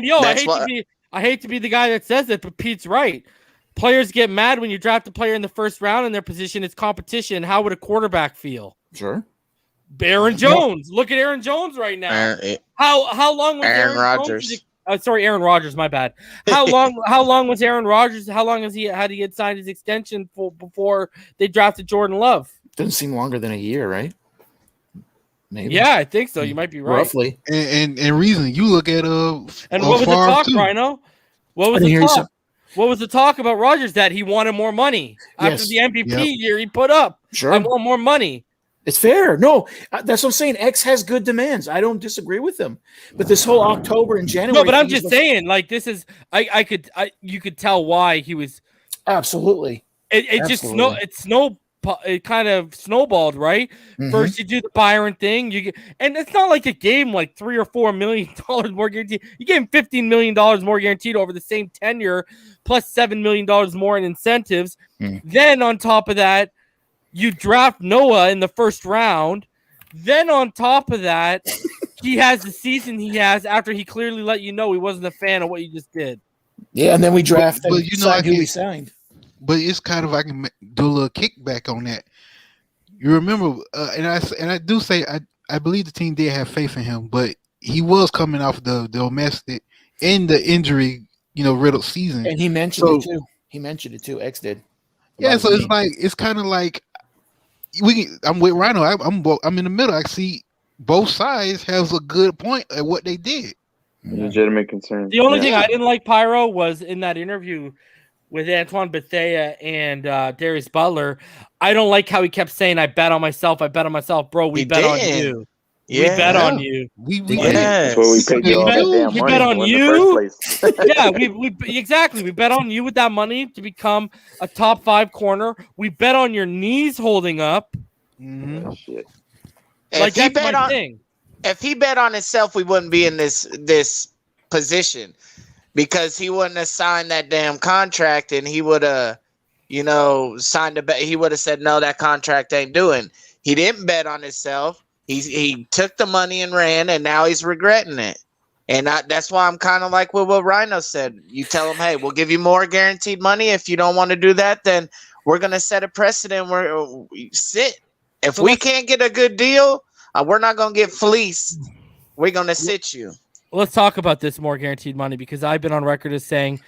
hate to be the guy that says it, but Pete's right. Players get mad when you draft a player in the first round in their position. It's competition. How would a quarterback feel? Sure. Aaron Jones. Look at Aaron Jones right now. How long was Aaron Rodgers? Aaron Rodgers. My bad. How long was Aaron Rodgers? How long had he signed his extension before they drafted Jordan Love? Doesn't seem longer than a year, right? Maybe. Yeah, I think so. You might be right. Roughly. And reason you look at and what was the talk, Rhino? What was the talk? What was the talk about Rodgers? That he wanted more money after the MVP year he put up. Sure, I want more money. It's fair. No, that's what I'm saying. X has good demands. I don't disagree with them. But this whole October and January. No, but I'm just saying, like, this is. You could tell why he was. Absolutely. It kind of snowballed, right? Mm-hmm. First, you do the Byron thing, and it's not like a game like $3 or $4 million more guaranteed. You gave him $15 million more guaranteed over the same tenure, plus $7 million more in incentives. Then on top of that, you draft Noah in the first round. Then on top of that, he has the season he has after he clearly let you know he wasn't a fan of what you just did. Yeah, and then we draft who we signed. But it's kind of, I can do a little kickback on that. You remember, and I do say I believe the team did have faith in him, but he was coming off the domestic and the injury, riddled season. And he mentioned it too. He mentioned it too. X did. Yeah, so it's kind of like I'm with Rhino. I'm in the middle. I see both sides has a good point at what they did. Legitimate concern. The only thing I didn't like, Pyro, was in that interview with Antoine Bethea and Darius Butler. I don't like how he kept saying, I bet on myself, bro. We bet on you. Yeah. We bet on you. We That's what we paid you all that damn money. We bet on you. Yeah, we exactly. We bet on you with that money to become a top 5 corner. We bet on your knees holding up. Mm-hmm. Shit. Like, that's my thing. if he bet on himself, we wouldn't be in this position because he wouldn't have signed that damn contract, and he would have, signed a bet. He would have said, no, that contract ain't doing. He didn't bet on himself. He took the money and ran, and now he's regretting it. And that's why I'm kind of like what Rhino said. You tell him, hey, we'll give you more guaranteed money. If you don't want to do that, then we're going to set a precedent where sit. If we can't get a good deal, we're not going to get fleeced. We're going to sit you. Let's talk about this more guaranteed money, because I've been on record as saying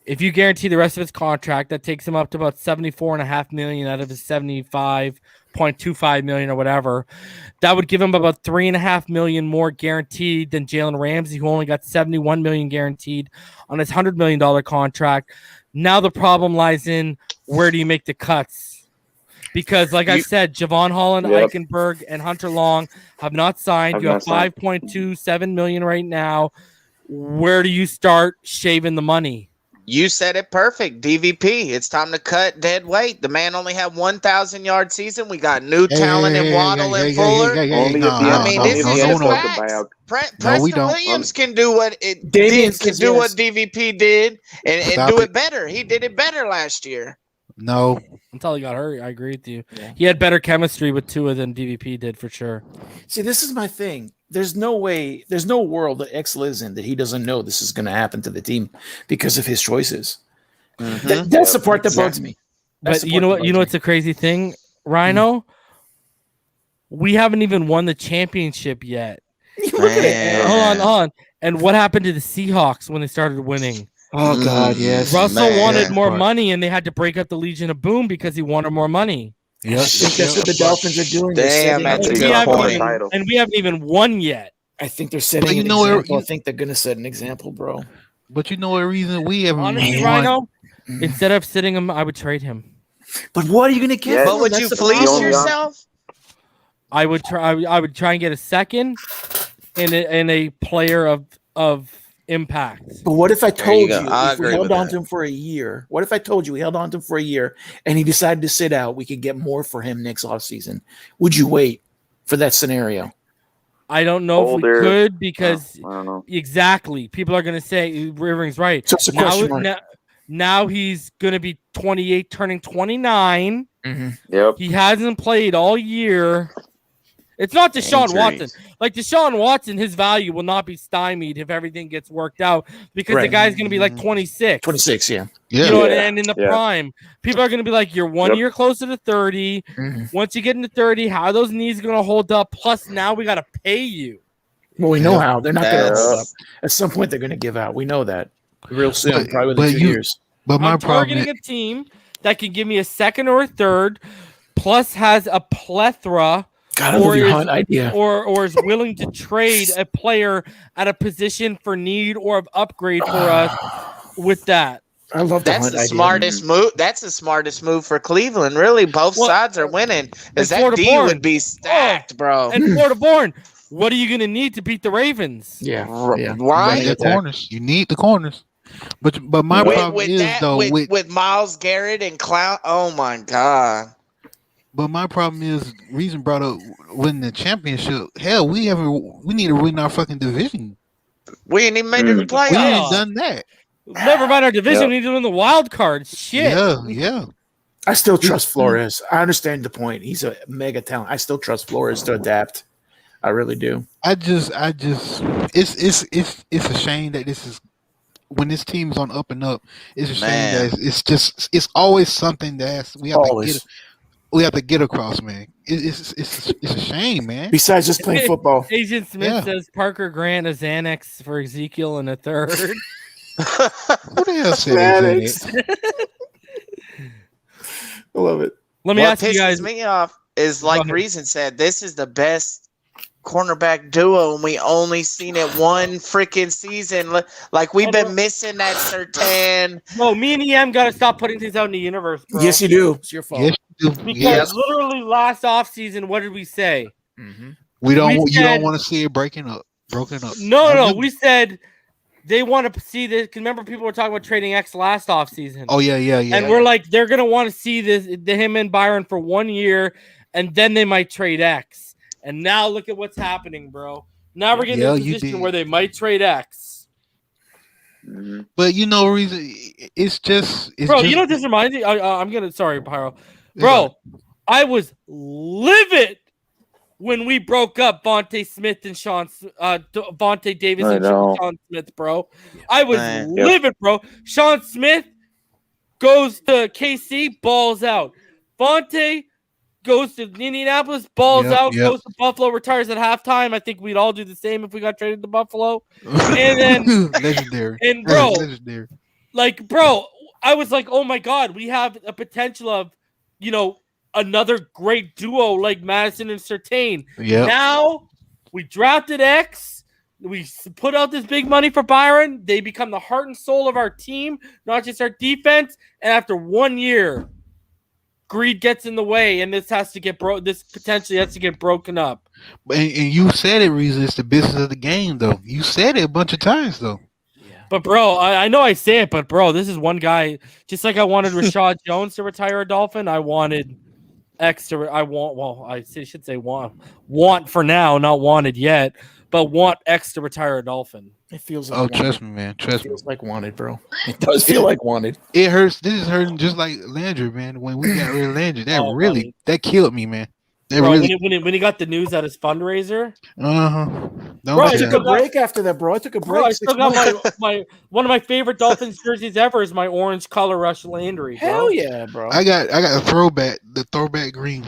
if you guarantee the rest of his contract, that takes him up to about $74.5 million out of his $75.25 million or whatever. That would give him about $3.5 million more guaranteed than Jalen Ramsey, who only got $71 million guaranteed on his $100 million contract. Now the problem lies in, where do you make the cuts? Because, like I said, Javon Holland, Eichenberg, and Hunter Long have not signed. You have $5.27 million right now. Where do you start shaving the money? You said it perfect. DVP. It's time to cut dead weight. The man only had 1,000 yard season. We got new talent in Waddle and Fuller. This is the facts. Preston Williams can do what DVP did and do it better. He did it better last year. No. Until he got hurt. I agree with you. Yeah. He had better chemistry with Tua than DVP did for sure. See, this is my thing. There's no world that X lives in that he doesn't know this is going to happen to the team because of his choices. Mm-hmm. That's the part that bugs me. But you know what? What's a crazy thing, Rhino? We haven't even won the championship yet. Hold on. And what happened to the Seahawks when they started winning? Oh God, yes. Russell wanted more money, and they had to break up the Legion of Boom because he wanted more money. Yes, I think that's what the Dolphins are doing. And we haven't even won yet. I think they're setting an example. I think they're going to set an example, bro. But you know a reason we haven't won. Rhino, instead of sitting him, I would trade him. But what are you going to get? But would you fleece yourself? I would try. I would try and get a second and a player of impact. But what if I told you if we held on to him for a year? What if I told you we held on to him for a year and he decided to sit out? We could get more for him next offseason. Would you wait for that scenario? I don't know if we could, because exactly, people are going to say Rivering's right. So it's a question mark. Now he's going to be 28, turning 29. Mm-hmm. Yep. He hasn't played all year. It's not Deshaun Watson. Like Deshaun Watson, his value will not be stymied if everything gets worked out, because the guy's going to be like 26. 26, yeah. And in the prime, people are going to be like, you're 1 year closer to 30. Mm-hmm. Once you get into 30, how are those knees going to hold up? Plus, now we got to pay you. Well, we know how. They're not going to hold up. At some point, they're going to give out. We know that. Real soon, probably within 2 years. But my I'm targeting a team that can give me a second or a third, plus has a plethora or is willing to trade a player at a position for need or of upgrade for us with that. I love that's the smartest move. That's the smartest move for Cleveland. Really, both sides are winning. Because that D would be stacked, bro. And Porter-Bourne, what are you going to need to beat the Ravens? Yeah. Right. The corners. You need the corners. But my problem is with Myles Garrett and Clown. Oh my God. But my problem is, Reason brought up winning the championship. Hell, we need to win our fucking division. We ain't even made it to the playoffs. We ain't done that. Never mind our division. We need to win the wild card. Shit. Yeah. I still trust Flores. I understand the point. He's a mega talent. I still trust Flores to adapt. I really do. It's a shame that this is, when this team is on up and up, it's a shame that it's always something that we have to get across, man. It's a shame, man. Besides just playing football. Agent Smith says Parker Grant a Xanax for Ezekiel in a third. Who the hell said Xanax? I love it. Let me ask you guys. What pisses me off is, like Reason said, this is the best cornerback duo, and we only seen it one freaking season. Like, we've been missing that certain. No, me and EM got to stop putting things out in the universe, bro. Yes, you do. It's your fault. Yes, you do. Because literally last offseason, what did we say? Mm-hmm. You don't want to see it broken up. No. We said they want to see this. Because remember, people were talking about trading X last offseason. Oh, yeah. And we're like, they're going to want to see him and Byron for 1 year, and then they might trade X. And now look at what's happening, bro. Now we're getting in Yeah, a you position did. where they might trade X. Mhm. But you know, reason it's just Bro, just, you know what this reminds me? I'm gonna sorry, Pyro. it's like- Bro, I was livid when we broke up Vontae Smith and Vontae Davis I and know. Sean Smith, bro. I was Man. livid, bro. Sean Smith goes to KC, balls out. Vontae goes to Indianapolis, balls out, Yep. goes to Buffalo, retires at halftime. I think we'd all do the same if we got traded to Buffalo. And then legendary. and bro, legendary. like, bro, I was like, oh my God, we have a potential of, another great duo like Madison and Surtain. Yep. Now we drafted X. We put out this big money for Byron. They become the heart and soul of our team, not just our defense. And after 1 year, greed gets in the way, and this has to get This potentially has to get broken up. And you said it, Reason. It's the business of the game, though. You said it a bunch of times, though. But bro, I know I say it, but bro, this is one guy. Just like I wanted Rashad Jones to retire a Dolphin, I wanted X to. I should say want for now, not wanted yet, but want X to retire a Dolphin. It feels like Oh, trust me, man. It Trust me. feels like wanted, bro. It does feel like wanted. It hurts. This is hurting just like Landry, man. When we got rid of Landry, that Oh, really buddy. that killed me, man. That Bro, really. when he got the news at his fundraiser, Don't Bro, I say took that. a break after that, bro. I took a break. bro, I 6 still got months. my one of my favorite Dolphins jerseys ever is my orange color rush Landry. Bro. Hell yeah, bro. I got the throwback green.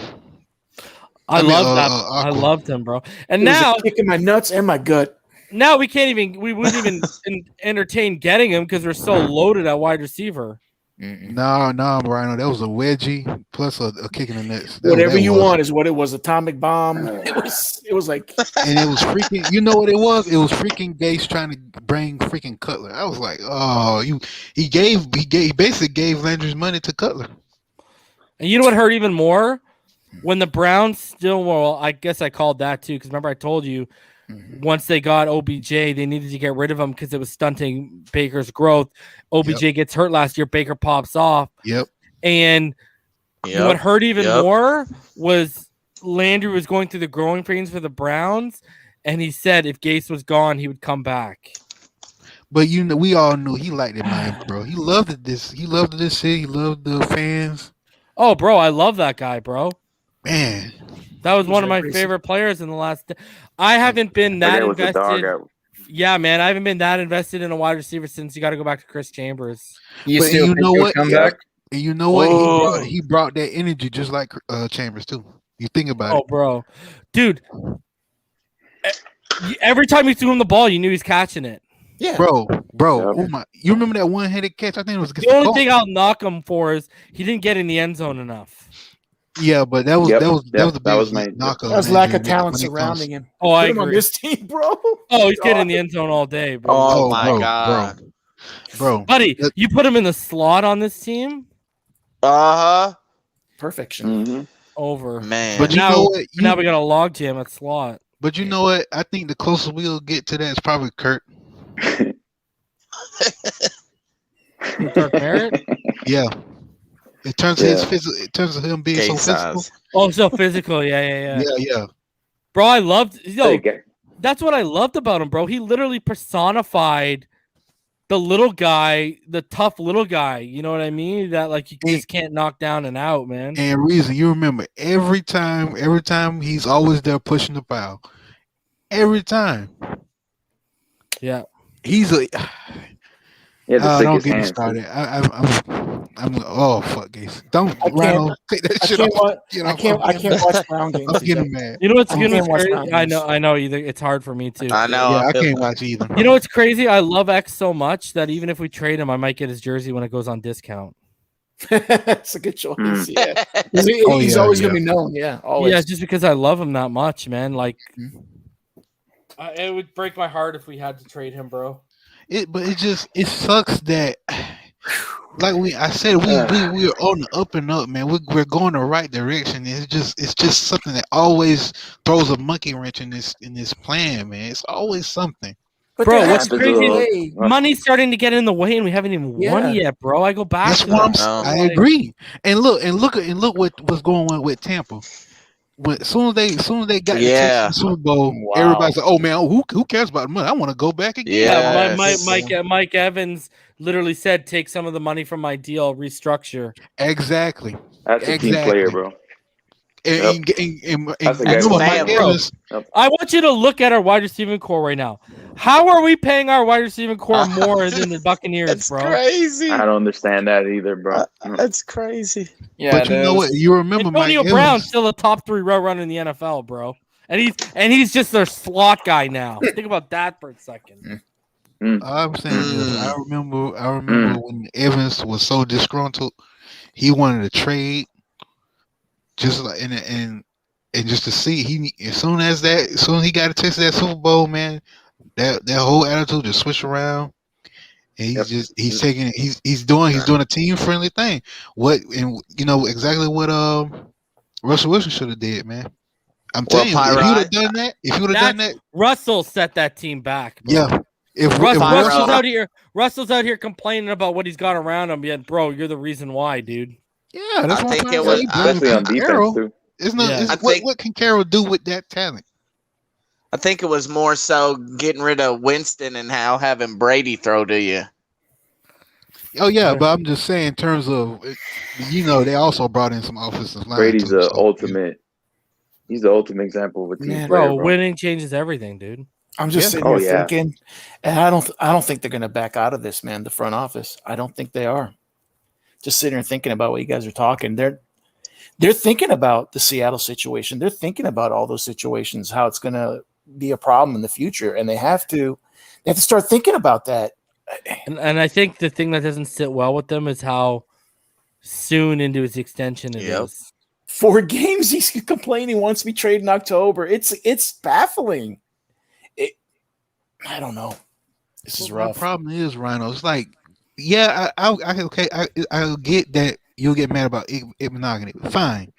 I mean, love that. I Aqua. loved him, bro. And It was now a kick in my nuts and my gut. Now we wouldn't even entertain getting him because we're so loaded at wide receiver. No, Rhino. That was a wedgie plus a kick in the nuts. Whatever you want is what it was. Atomic bomb. It was like, And it was freaking. You know what it was? It was freaking Gase trying to bring freaking Cutler. I was like, oh, he basically gave Landry's money to Cutler. And you know what hurt even more? When the Browns still, well, I guess I called that too because remember I told you once they got OBJ, they needed to get rid of him because it was stunting Baker's growth. OBJ gets hurt last year. Baker pops off. Yep. And what hurt even more was Landry was going through the growing pains for the Browns, and he said if Gase was gone, he would come back. But we all knew he liked it, Miami, bro. He loved this. He loved this city. He loved the fans. Oh, bro, I love that guy, bro. Man, that was one of my favorite players in the last. I haven't been that invested. Yeah, man, I haven't been that invested in a wide receiver since you got to go back to Chris Chambers. You know what? You know what? He brought that energy just like Chambers too. You think about it. Oh, bro, dude. Every time you threw him the ball, you knew he's catching it. Yeah, bro. Oh my! You remember that one-handed catch? I think it was the only thing I'll knock him for is he didn't get in the end zone enough. Yeah, but that was the biggest knock. That was lack of talent surrounding him. Oh, I agree. On this team, bro. Oh, he's getting in the end zone all day, bro. Oh my God, bro. Buddy, you put him in the slot on this team. Perfection. Mm-hmm. Over, man. But now we got a log jam at slot. But you know what? I think the closest we'll get to that is probably Kurt. Kirk Merritt? Yeah. In terms of him being so physical. Oh, so physical. Yeah. Yeah. Bro, I loved that's what I loved about him, bro. He literally personified the little guy, the tough little guy. You know what I mean? That like you just can't knock down and out, man. And Reason, you remember every time he's always there pushing the foul. Every time. Yeah. He's a don't get me started. I'm oh fuck Gase. Don't take that shit off. I can't watch Brown games. I'm getting mad. You know what's crazy? I know either it's hard for me too. I know. Yeah, I can't watch either. You know what's crazy? I love X so much that even if we trade him, I might get his jersey when it goes on discount. That's a good choice. Yeah. He's always gonna be known, always. Yeah, just because I love him that much, man. Like it would break my heart if we had to trade him, bro. It sucks that like I said, we're on the up and up, man. We're going the right direction. It's just something that always throws a monkey wrench in this plan, man. It's always something. But bro, what's crazy? Money's starting to get in the way, and we haven't even won yet, bro. I go back. That's what I agree. And look what's going on with Tampa. as soon as they got the Yeah. Super Bowl, Wow. everybody's like, "Oh man, who cares about the money? I want to go back again." Yeah, Yes. Mike Evans literally said, "Take some of the money from my deal, restructure." Exactly. That's a team player, bro. And That's a guy That's who a wants man, to bro. win. I want you to look at our wide receiving core right now. How are we paying our wide receiving core more than the Buccaneers, That's bro? crazy. I don't understand that either, bro. That's crazy. Yeah, But you know what? You remember Antonio Mike Brown's Evans? still a top 3 route runner in the NFL, bro. And he's just their slot guy now. Think about that for a second. I'm saying this. I remember when Evans was so disgruntled, he wanted to trade. Just like and just to see as soon as he got a taste of that Super Bowl, man, that whole attitude just switched around. And he's doing a team friendly thing. Exactly what Russell Wilson should have did, man. I'm telling you, if you'd have done that, Russell set that team back, bro. yeah. If Russell's out here complaining about what he's got around him, yet, bro, you're the reason why, dude. Yeah, that's I what I'm think trying it to was- say. Especially on defense too. What can Carroll do with that talent? I think it was more so getting rid of Winston and having Brady throw to you. Oh yeah, but I'm just saying in terms of they also brought in some offensive line. Brady's too, the so, ultimate. He's the ultimate example of a team Man, player, Bro, bro. winning changes everything, dude. I'm just sitting Oh, here yeah. thinking, and I don't think they're going to back out of this, man. The front office, I don't think they are. Just sitting here thinking about what you guys are talking. They're thinking about the Seattle situation. They're thinking about all those situations, how it's going to be a problem in the future, and they have to start thinking about that. And I think the thing that doesn't sit well with them is how soon into his extension it is. 4 games, he's complaining, wants to be traded in October. It's baffling. I don't know. This is rough. The problem is, Rhino. It's like, yeah, I get that you'll get mad about it monogamy. Fine,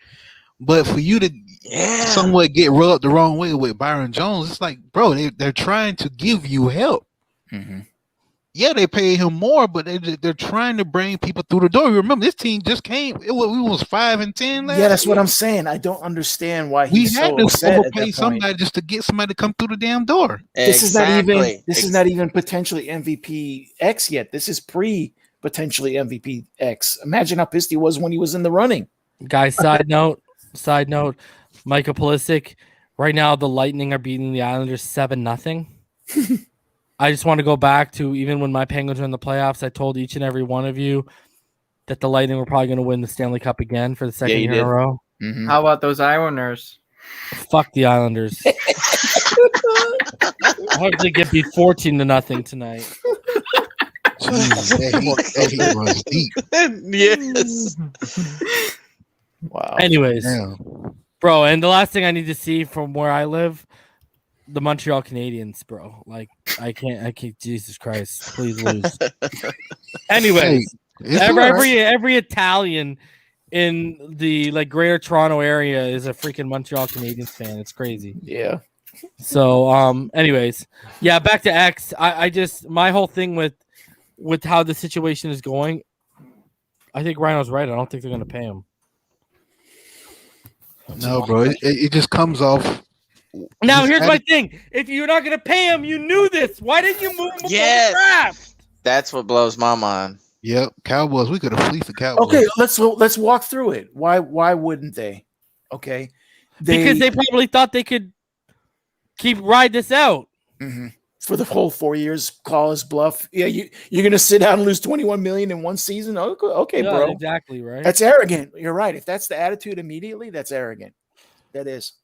but for you to somewhat get rubbed the wrong way with Byron Jones, it's like, bro, they're trying to give you help. Mm-hmm. Yeah, they pay him more, but they're trying to bring people through the door. Remember, this team just came. We was 5-10 last Yeah, that's year. what I'm saying. I don't understand why We he's had so to upset at overpay that point. somebody just to get somebody to come through the damn door. This is not even potentially MVP X yet. This is potentially MVP X. Imagine how pissed he was when he was in the running. Guys, side note, Michael Pulisic, right now the Lightning are beating the Islanders 7-0. I just want to go back to even when my Penguins were in the playoffs, I told each and every one of you that the Lightning were probably going to win the Stanley Cup again for the second year in a row. Mm-hmm. How about those Islanders? Fuck the Islanders. I hope they get beat 14-0 tonight. Jeez, he runs deep. Yes. Wow. Anyways, Damn. bro, and the last thing I need to see from where I live, the Montreal Canadiens, bro. Like, I can't. Jesus Christ, please lose. Anyways, Hey, every Italian in the Greater Toronto area is a freaking Montreal Canadiens fan. It's crazy. Yeah. So, anyways, yeah, back to X. I just my whole thing with how the situation is going, I think Rhino's right. I don't think they're going to pay him. No, bro, it just comes off. Now, here's my thing. If you're not going to pay him, you knew this. Why didn't you move him before the draft? That's what blows my mind. Yep, Cowboys. We could have fleeced the Cowboys. Okay, let's walk through it. Why wouldn't they? Okay, because they probably thought they could ride this out. Mm-hmm. For the whole 4 years. Call us bluff. Yeah, you're going to sit down and lose $21 million in one season. Okay, yeah, bro. Exactly right. That's arrogant. You're right. If that's the attitude immediately, that's arrogant. That is.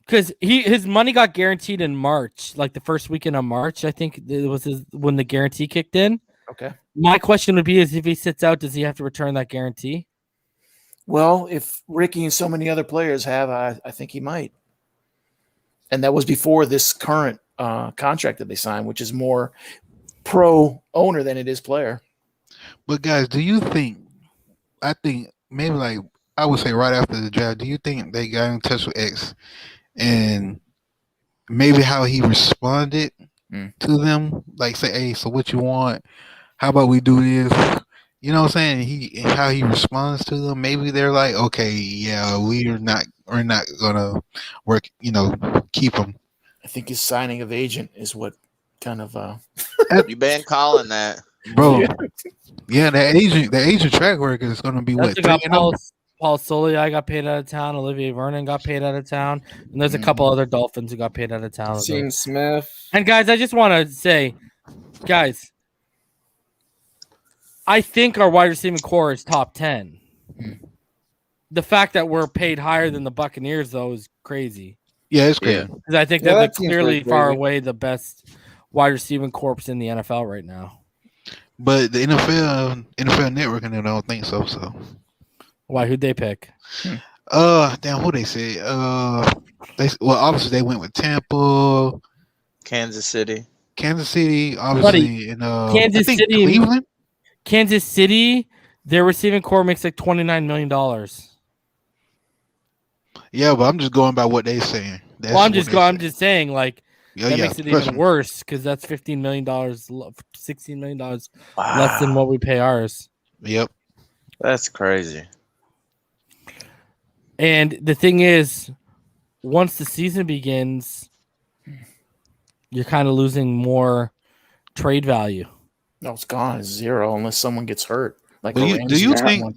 Because his money got guaranteed in March, like the first weekend of March. I think it was when the guarantee kicked in. Okay. My question would be: is if he sits out, does he have to return that guarantee? Well, if Ricky and so many other players have, I think he might. And that was before this current contract that they signed, which is more pro owner than it is player. But guys, do you think? I think maybe I would say right after the draft. Do you think they got in touch with X? And maybe how he responded to them, like say, "Hey, so what you want? How about we do this?" You know what I'm saying? How he responds to them. Maybe they're like, "Okay, yeah, we're not we're not gonna work. Keep him. I think his signing of agent is what kind of You been calling that. Bro. Yeah, the agent track record is gonna be what? Got Paul Soliai got paid out of town. Olivier Vernon got paid out of town, and there's a couple other Dolphins who got paid out of town. Sean Smith. And guys, I just want to say, guys, I think our wide receiving core is top 10. The fact that we're paid higher than the Buccaneers, though, is crazy. Yeah, it's crazy. Because I think they're clearly far away the best wide receiving corps in the NFL right now. But the NFL Network, and I don't think so. So why? Who'd they pick? Damn, who they say? Obviously they went with Tampa, Kansas City, obviously, and Kansas City, Cleveland. Kansas City, their receiving core makes like $29 million. Yeah, but I'm just going by what they're saying. I'm just saying, like, that makes it even worse because that's $15 million, $16 million less than what we pay ours. Yep. That's crazy. And the thing is, once the season begins, you're kind of losing more trade value. No, it's gone. It's zero unless someone gets hurt. Like, do you think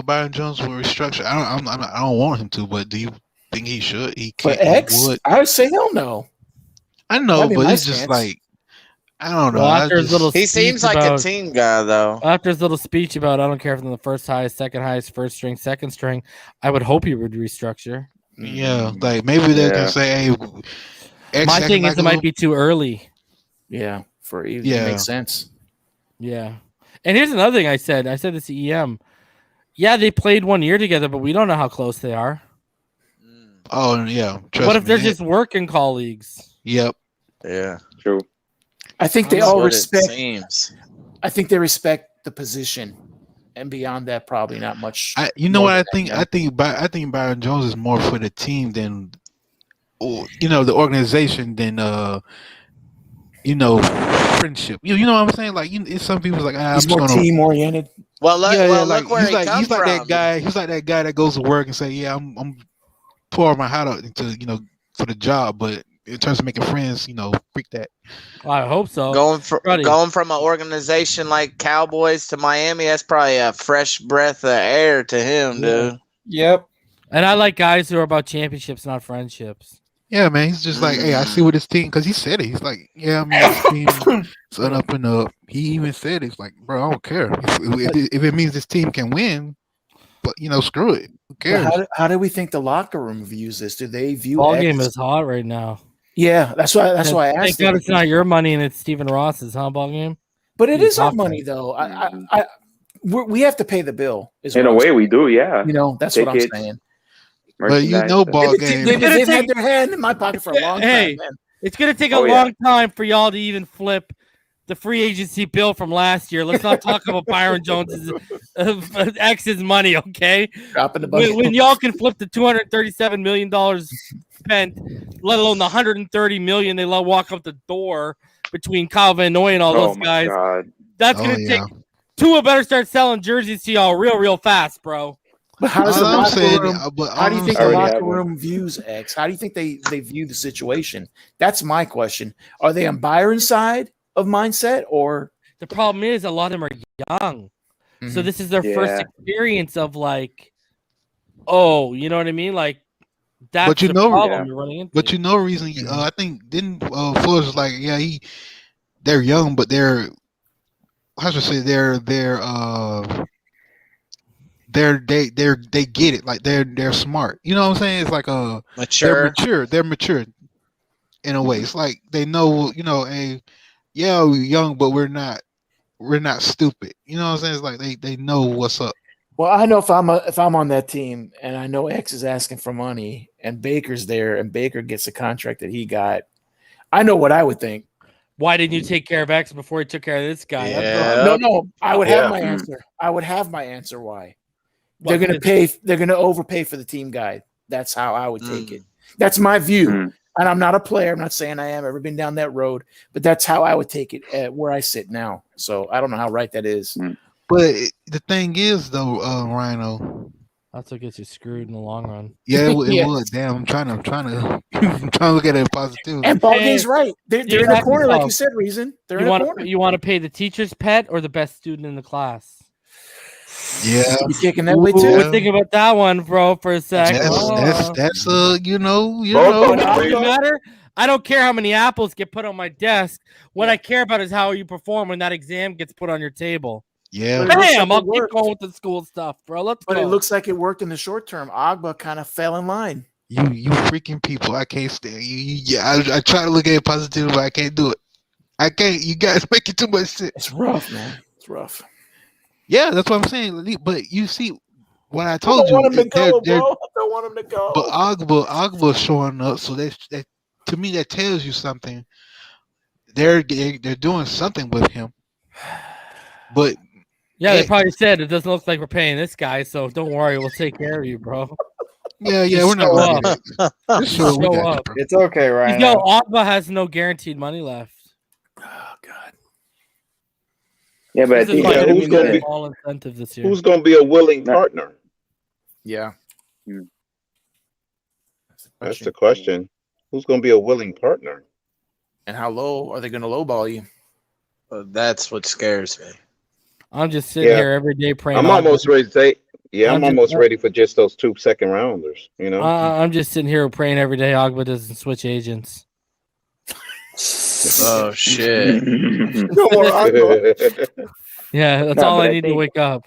Byron Jones will restructure? I don't want him to, but do you think he should? He can't. But X, would. I would say hell no. I know, but it's just like, I don't know. Well, he seems like a team guy, though. After his little speech about I don't care if they're the first highest, second highest, first string, second string, I would hope he would restructure. Yeah, like maybe they can say, hey. My thing is, it might be too early. Yeah, it makes sense. Yeah. And here's another thing I said this to EM. Yeah, they played 1 year together, but we don't know how close they are. Oh, yeah. What if they're just working colleagues? Yep. Yeah, true. I think they all respect. I think they respect the position, and beyond that, probably not much. What I think? I think Byron Jones is more for the team than, the organization than friendship. You know what I'm saying? Like, some people's like, he's more team oriented. Well, look where he's like that guy. He's like that guy that goes to work and say, "Yeah, I'm pouring my heart out into for the job," but in terms of making friends, freak that. I hope so. Going from an organization like Cowboys to Miami, that's probably a fresh breath of air to him, dude. Yep. And I like guys who are about championships, not friendships. Yeah, man. He's just like, hey, I see what this team, because he said it. He's like, yeah, I mean, this team is up and up. He even said it's like, bro, I don't care if it means this team can win, but screw it. Who cares? How do we think the locker room views this? Do they view ball game is hot right now? Yeah, that's why I asked. Thank God it's not your money and it's Stephen Ross's, ball game. But it is our money, though. We have to pay the bill. In a way, we do. Yeah, that's what I'm saying. But ball game. They've had their hand in my pocket for a long time. Man. It's gonna take a long time for y'all to even flip the free agency bill from last year. Let's not talk about Byron Jones's X's money, okay? Dropping the bucket. When y'all can flip the $237 million spent, let alone the $130 million they let walk out the door between Kyle Van Noy and all those guys. God. That's gonna take. Tua better start selling jerseys to y'all real fast, bro. But how does how do you think the locker room views X? How do you think they view the situation? That's my question. Are they on Byron's side of mindset, or the problem is a lot of them are young, so this is their first experience of like, you know what I mean? Like that's the problem you're running into. But reason I think didn't Flores was like, yeah, they're young, but they're how should I say they get it, like they're smart. You know what I'm saying? It's like mature. They're mature in a way. It's like they know, we're young, but we're not stupid. You know what I'm saying? It's like they know what's up. Well, I know if I'm on that team and I know X is asking for money and Baker's there and Baker gets a contract that he got, I know what I would think. Why didn't you take care of X before you took care of this guy? Yeah. No, I would have my answer. I would have my answer. Why? They're going to pay. They're going to overpay for the team guy. That's how I would take it. That's my view. And I'm not a player. I'm not saying I am. I've ever been down that road, but that's how I would take it at where I sit now. So I don't know how right that is. But the thing is, though, Rhino, That's what gets you screwed in the long run. Yeah, it Yeah. would. Damn, I'm trying to I'm trying to look at it positively. And Ballgame's right. They're You in the ask corner, like you yourself, said, Reason. They're You in the want corner. you want to pay the teacher's pet or the best student in the class? Yeah, You kicking that way Ooh, too? think about that one, bro, for a sec. that's you know. Both of It them, doesn't matter. I don't care how many apples get put on my desk. What I care about is how you perform when that exam gets put on your table. Yeah, But it looks Bam! like I'll it keep worked. going with the school stuff, bro. Let's But go. it looks like it worked in the short term. Agba kind of fell in line. you freaking people. I can't stand you. Yeah, I try to look at it positively, but I can't do it. I can't. You guys making too much sense. It's rough, man. It's rough. Yeah, that's what I'm saying. But you see, what I I told don't want you, him to go, bro. I don't want him to go. but Agba's showing up, so that to me that tells you something. They're doing something with him. But Yeah, they probably said it doesn't look like we're paying this guy, so don't worry, we'll take care of you, bro. yeah, we're not show gonna do that. Just show we Show got you, up. bro. It's okay, right Yo, now. Agba has no guaranteed money left. Oh God. Yeah, but I This is think like Yeah, gonna who's be gonna a be- small incentive this year. Who's going to be a willing partner? Yeah. That's the question. Who's going to be a willing partner? And how low are they going to lowball you? That's what scares me. I'm just sitting Yeah. here every day praying. I'm almost ready to say, yeah, I'm I'm just- almost ready for just those 2 second rounders, you know? I'm just sitting here praying every day Agba doesn't switch agents. Oh shit! No more Agba. Yeah, that's No, all but I I need to think- wake up.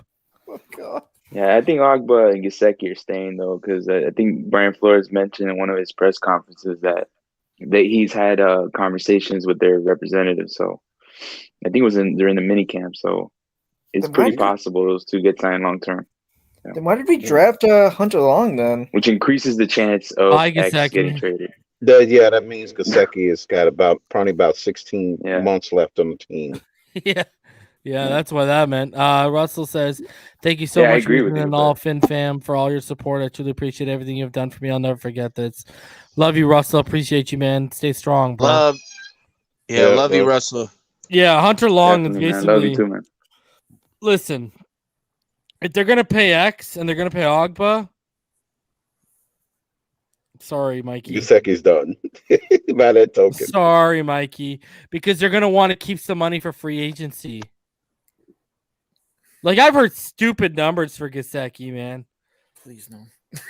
Oh God. Yeah, I think Agba and Gesicki are staying though, because I think Brian Flores mentioned in one of his press conferences that he's had conversations with their representatives. So I think it was during the mini camp. So it's Then pretty why did- possible those two get signed long term, Then why did we draft Hunter Long then? which increases the chance of Bye, X Gesicki. getting traded. Yeah, that means Gesicki has got probably about 16 Yeah. months left on the team. Yeah, that's what that meant. Russell says, "Thank you so Yeah, I much, agree with Ethan you and with all that. Fin fam, for all your support. I truly appreciate everything you've done for me. I'll never forget this. Love you, Russell. Appreciate you, man. Stay strong, bro. Love you, bro. Russell. Yeah, Hunter Long is Definitely, man. Love you basically. too, man. Listen, if they're gonna pay X and they're gonna pay Agba, sorry, Mikey. Gesicki's done. By that token. Sorry, Mikey, because they're gonna want to keep some money for free agency. Like I've heard stupid numbers for Gesicki, man. Please no.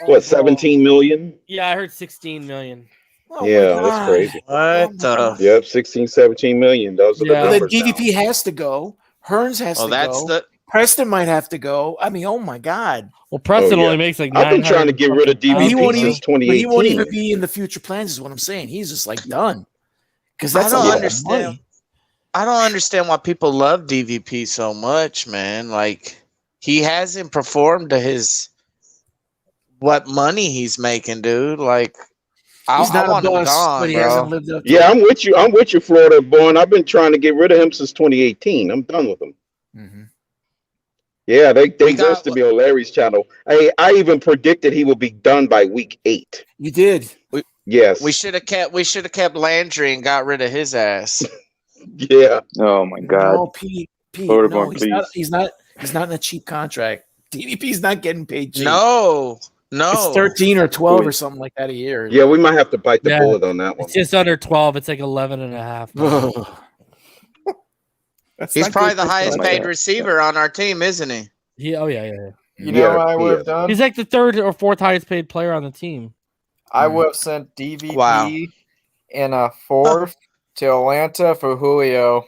What, 17 million? Yeah, I heard 16 million. Oh, Yeah, my that's God. crazy. What the? Yep, 16, 17 million. Those are Yeah. the Well, then numbers. now. DVP has to go. Hearns has Oh, to that's go. the. Preston might have to go. I mean, oh my God. Well, Preston Oh, yeah. only makes like. I've been trying to get rid of But he DVP won't even. since But he won't 2018. even be in the future plans. Is what I'm saying. He's just like done. Because I that's a don't lot of understand. money. I don't understand why people love DVP so much, man. Like he hasn't performed to his what money he's making, dude. Like He's I not want a him bust, gone, but he bro. hasn't lived up to Yeah, I'm with you. I'm with you, Florida born. I've been trying to get rid of him since 2018. I'm done with him. Mhm. Yeah, they We got- used to be on Larry's channel. I even predicted he would be done by week 8. You did. Yes. We should have kept Landry and got rid of his ass. Yeah. Oh my God. No, Pete. Florida No, born, he's not. please. He's not in a cheap contract. DVP's not getting paid cheap. No. It's 13 or 12 or something like that a year. Yeah, we might have to bite the Yeah. bullet on that one. It's just under 12. It's like 11 and a half. Ugh. That's He's not probably good the for highest somebody. paid receiver on our team, isn't he? Yeah. You know Yeah, what I would yeah. have done? He's like the third or fourth highest paid player on the team. I would have sent DVP Wow. in a fourth to Atlanta for Julio.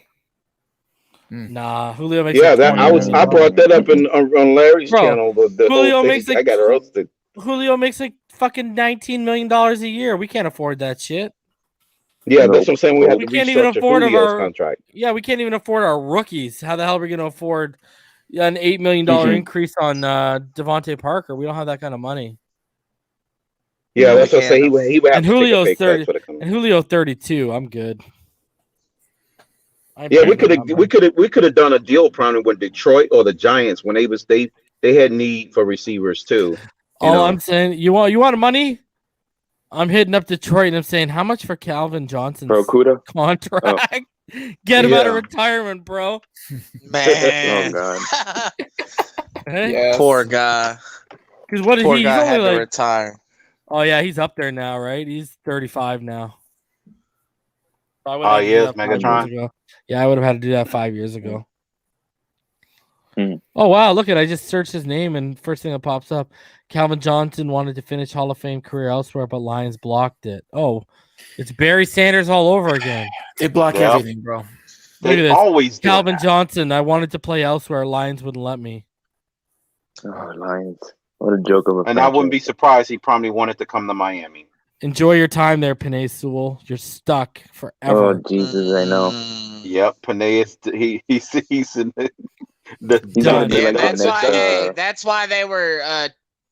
Nah, Julio makes. Yeah, like that 20 million. I brought that up on Larry's Bro, channel. The Julio whole thing. makes like- I got roasted. Julio makes like fucking $19 million a year. We can't afford that shit. Yeah, Nope. that's what I'm saying. We have We to can't even restructure afford Julio's our- contract. Yeah, we can't even afford our rookies. How the hell are we going to afford an $8 million Mhm. increase on Devontae Parker? We don't have that kind of money. Yeah, No, that's we what I'm saying. can't. He would have And to Julio's take a pay 30 cut for the company. And Julio 32. I'm good. Yeah, we could have done a deal probably with Detroit or the Giants when they had need for receivers too. All I'm saying, you want money? I'm hitting up Detroit and I'm saying, how much for Calvin Johnson's Bro, Kuda. contract? Get him out of Yeah. retirement, bro. Man. Oh God. Hey? Yes. Poor guy. Because what is Poor he? He's guy only had to like, retire. oh yeah, he's up there now, right? He's 35 now. I would Oh, have had to do yes, that 5 years Megatron. ago. Yeah, I would have had to do that 5 years ago. Hmm. Oh wow, look at I just searched his name and first thing that pops up, Calvin Johnson wanted to finish Hall of Fame career elsewhere, but Lions blocked it. Oh, it's Barry Sanders all over again. They block Yep. everything, bro. Look at They this. always do Calvin that. Johnson, I wanted to play elsewhere. Lions wouldn't let me. Oh, Lions. What a joke of a And I wouldn't be franchise. surprised he probably wanted to come to Miami. Enjoy your time there, Panay Sewell. You're stuck Oh, forever. Jesus, I know. Yep, Panay is he's in the He's Done. going to be Yeah, like the that's next. why. Hey, that's why they were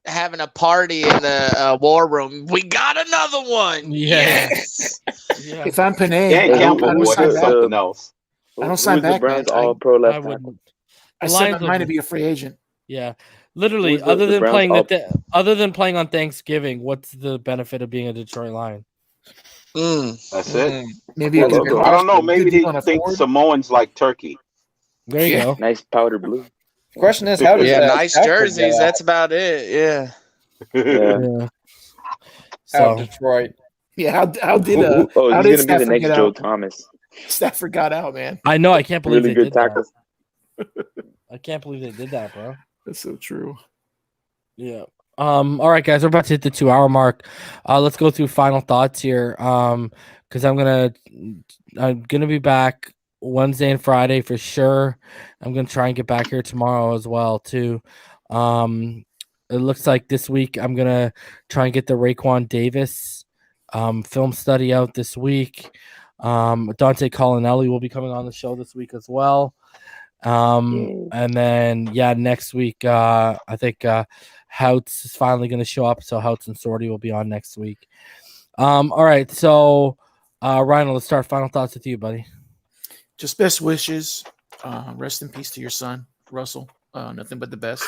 having a party in the war room. We got another one. Yeah. Yes. Yeah. If I'm Panay, Dan Hey, Campbell I don't boy, sign he's back. something else. I don't sign Who's the back, man. Browns All-Pro I left tackle? wouldn't. I The set my Lions mind to would- be a free agent. Yeah. Literally, Who's the other than Browns playing all- other than playing on Thanksgiving, what's the benefit of being a Detroit Lion? That's it. Maybe a Cool good logo. I don't know. good Maybe deal they on a think Ford. Samoans like turkey. There you Yeah. go. Nice powder blue. Question is, how does Yeah, that nice Stafford jerseys. get out? That's about it. Yeah. Yeah. Yeah. Out So Detroit. Yeah, how did Oh, how he's did going to be the Stafford next get Joe out? Thomas. Stafford got out, man. I know I can't believe Really they good did tackle. that. I can't believe they did that, bro. That's so true. Yeah. All right, guys, we're about to hit the 2-hour mark. Let's go through final thoughts here. Because I'm gonna be back Wednesday and Friday for sure. I'm gonna try and get back here tomorrow as well too. It looks like this week I'm gonna try and get the Raekwon Davis film study out this week. Dante Collinelli will be coming on the show this week as well. And then next week I think Houts is finally going to show up, so Houts and Sorty will be on next week. All right, so Ryan, let's start final thoughts with you, buddy. Just best wishes. Rest in peace to your son, Russell. Nothing but the best.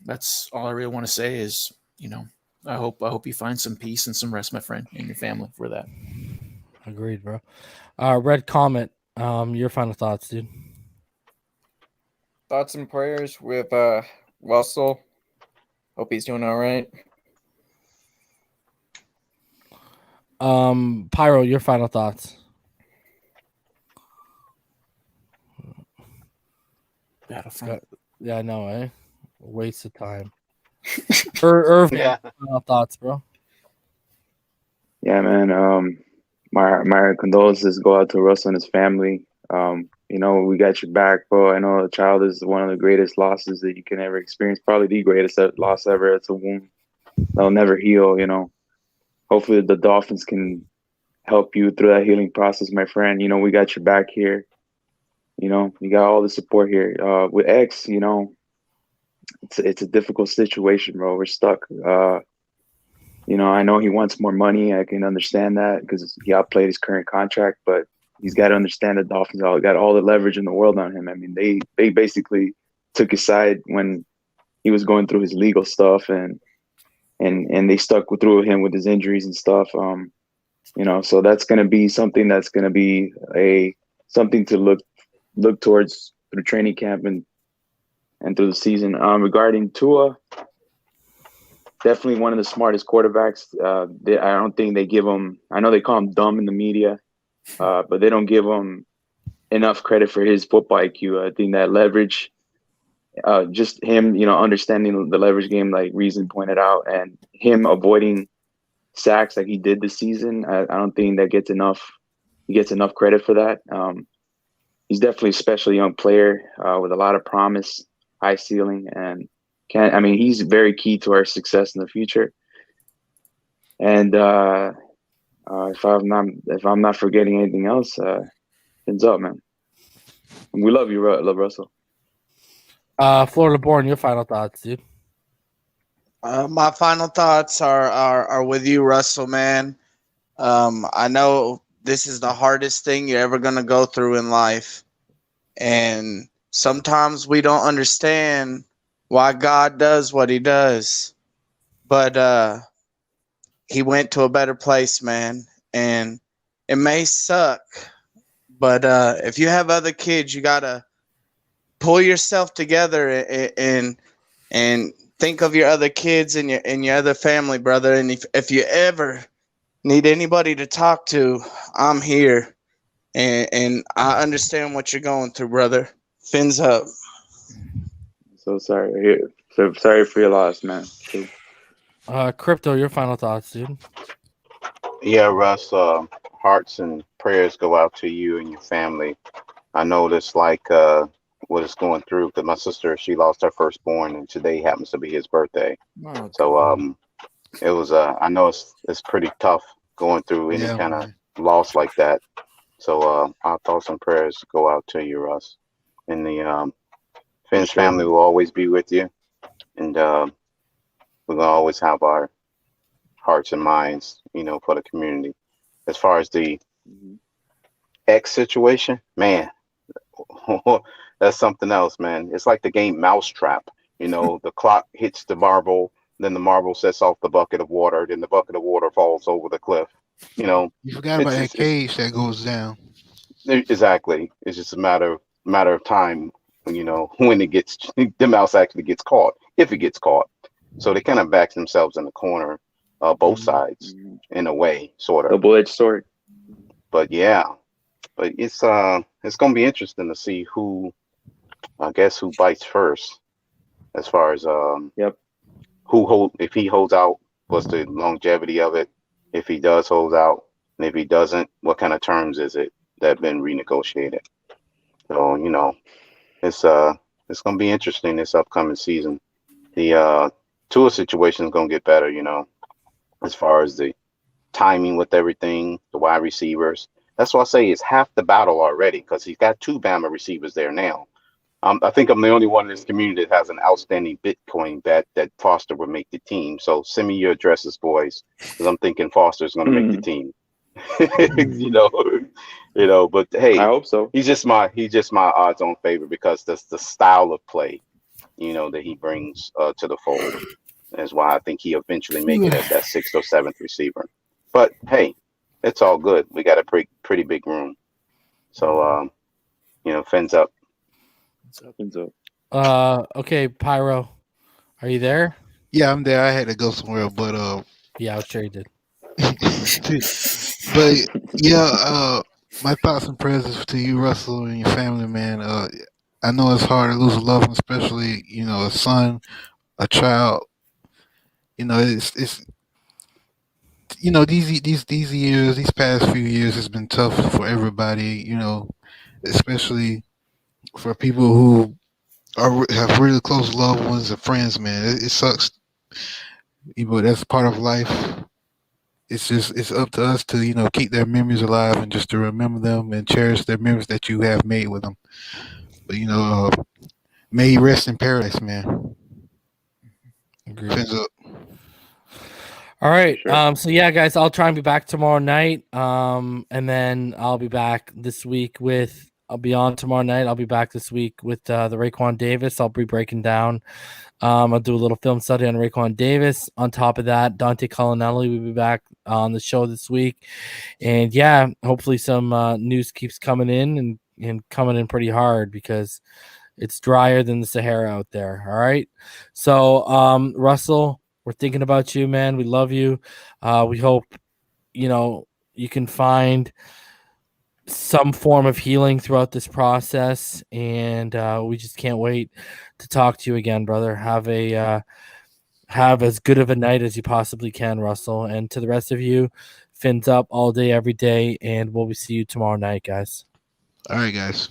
That's all I really want to say is, I hope you find some peace and some rest, my friend, and your family for that. Agreed, bro. Red Comet, your final thoughts, dude. Thoughts and prayers with Russell. Hope he's doing all right. Pyro, your final thoughts. Battlefront. Yeah, I know, eh? Waste of time. Irvin, Yeah. final thoughts, bro. Yeah, man. My condolences go out to Russell and his family. We got your back, bro. I know a child is one of the greatest losses that you can ever experience. Probably the greatest loss ever. It's a wound that'll never heal. Hopefully the Dolphins can help you through that healing process, my friend. We got your back here. You got all the support here. With X, it's a difficult situation, bro. We're stuck. I know he wants more money. I can understand that because he outplayed his current contract, but he's got to understand the Dolphins got all the leverage in the world on him. I mean, they basically took his side when he was going through his legal stuff, and they stuck through him with his injuries and stuff. So that's going to be something that's going to be something to look towards through training camp and through the season. Regarding Tua, definitely one of the smartest quarterbacks. I don't think they give him. I know they call him dumb in the media, but they don't give him enough credit for his football IQ. I think that leverage, just him, understanding the leverage game, like Reason pointed out, and him avoiding sacks like he did this season. I don't think that gets enough. He gets enough credit for that. He's definitely a special young player with a lot of promise, high ceiling, and he's very key to our success in the future. And if I'm not forgetting anything else, hands up, man. We love you, love Russell. Florida Born, your final thoughts, dude. My final thoughts are with you, Russell, man. I know this is the hardest thing you're ever going to go through in life. And sometimes we don't understand why God does what he does. But he went to a better place, man. And it may suck, but if you have other kids, you got to pull yourself together and think of your other kids and your other family, brother. And if you ever need anybody to talk to, I'm here. And I understand what you're going through, brother. Fins up. So sorry. So sorry for your loss, man. Crypto, your final thoughts, dude. Yeah, Russ, hearts and prayers go out to you and your family. I know this like what it's going through because my sister, she lost her firstborn and today happens to be his birthday. Oh, So it was I know it's pretty tough going through any kind of loss like that. So our thoughts and prayers go out to you, Russ. And the Finn's family will always be with you. And we're gonna always have our hearts and minds, for the community. As far as the X situation, man, that's something else, man. It's like the game Mousetrap. The clock hits the marble, then the marble sets off the bucket of water, then the bucket of water falls over the cliff. You forgot about that cage that goes down. Exactly. It's just a matter of time, when it gets the mouse actually gets caught, if it gets caught. So they kind of back themselves in the corner, both sides in a way, sort of. Double-edged sword. But yeah, it's gonna be interesting to see who bites first, as far as if he holds out, what's the longevity of it? If he does hold out, and if he doesn't, what kind of terms is it that have been renegotiated? So it's gonna be interesting this upcoming season. The Tua situation is gonna get better, as far as the timing with everything, the wide receivers. That's why I say it's half the battle already because he's got 2 Bama receivers there now. I think I'm the only one in this community that has an outstanding Bitcoin bet that Foster would make the team. So send me your addresses, boys, because I'm thinking Foster's going to make the team. But hey, I hope so. He's just my odds-on favorite because that's the style of play, that he brings to the fold. That's why I think he eventually make it as that 6th or 7th receiver. But hey, it's all good. We got a pretty big room. So Fins up. Fins up. Okay, Pyro, are you there? Yeah, I'm there. I had to go somewhere, but Yeah, I'm sure you did. but yeah, my thoughts and prayers to you, Russell, and your family, man. I know it's hard to lose a loved one, especially a son, a child. It's these years, these past few years has been tough for everybody. Especially for people who have really close loved ones and friends. Man, it sucks. But that's part of life. It's up to us to keep their memories alive and just to remember them and cherish their memories that you have made with them. But may he rest in paradise, man. Agreed. All right. Sure. So yeah, guys, I'll try and be back tomorrow night. And then I'll be back this week I'll be on tomorrow night. I'll be back this week with the Raekwon Davis. I'll be breaking down. I'll do a little film study on Raekwon Davis. On top of that, Dante Colonelli will be back on the show this week. And yeah, hopefully some news keeps coming in and coming in pretty hard because it's drier than the Sahara out there. All right. So Russell, we're thinking about you, man. We love you. We hope, you can find some form of healing throughout this process. And we just can't wait to talk to you again, brother. Have as good of a night as you possibly can, Russell. And to the rest of you, Fins up all day, every day. And we'll see you tomorrow night, guys. All right, guys.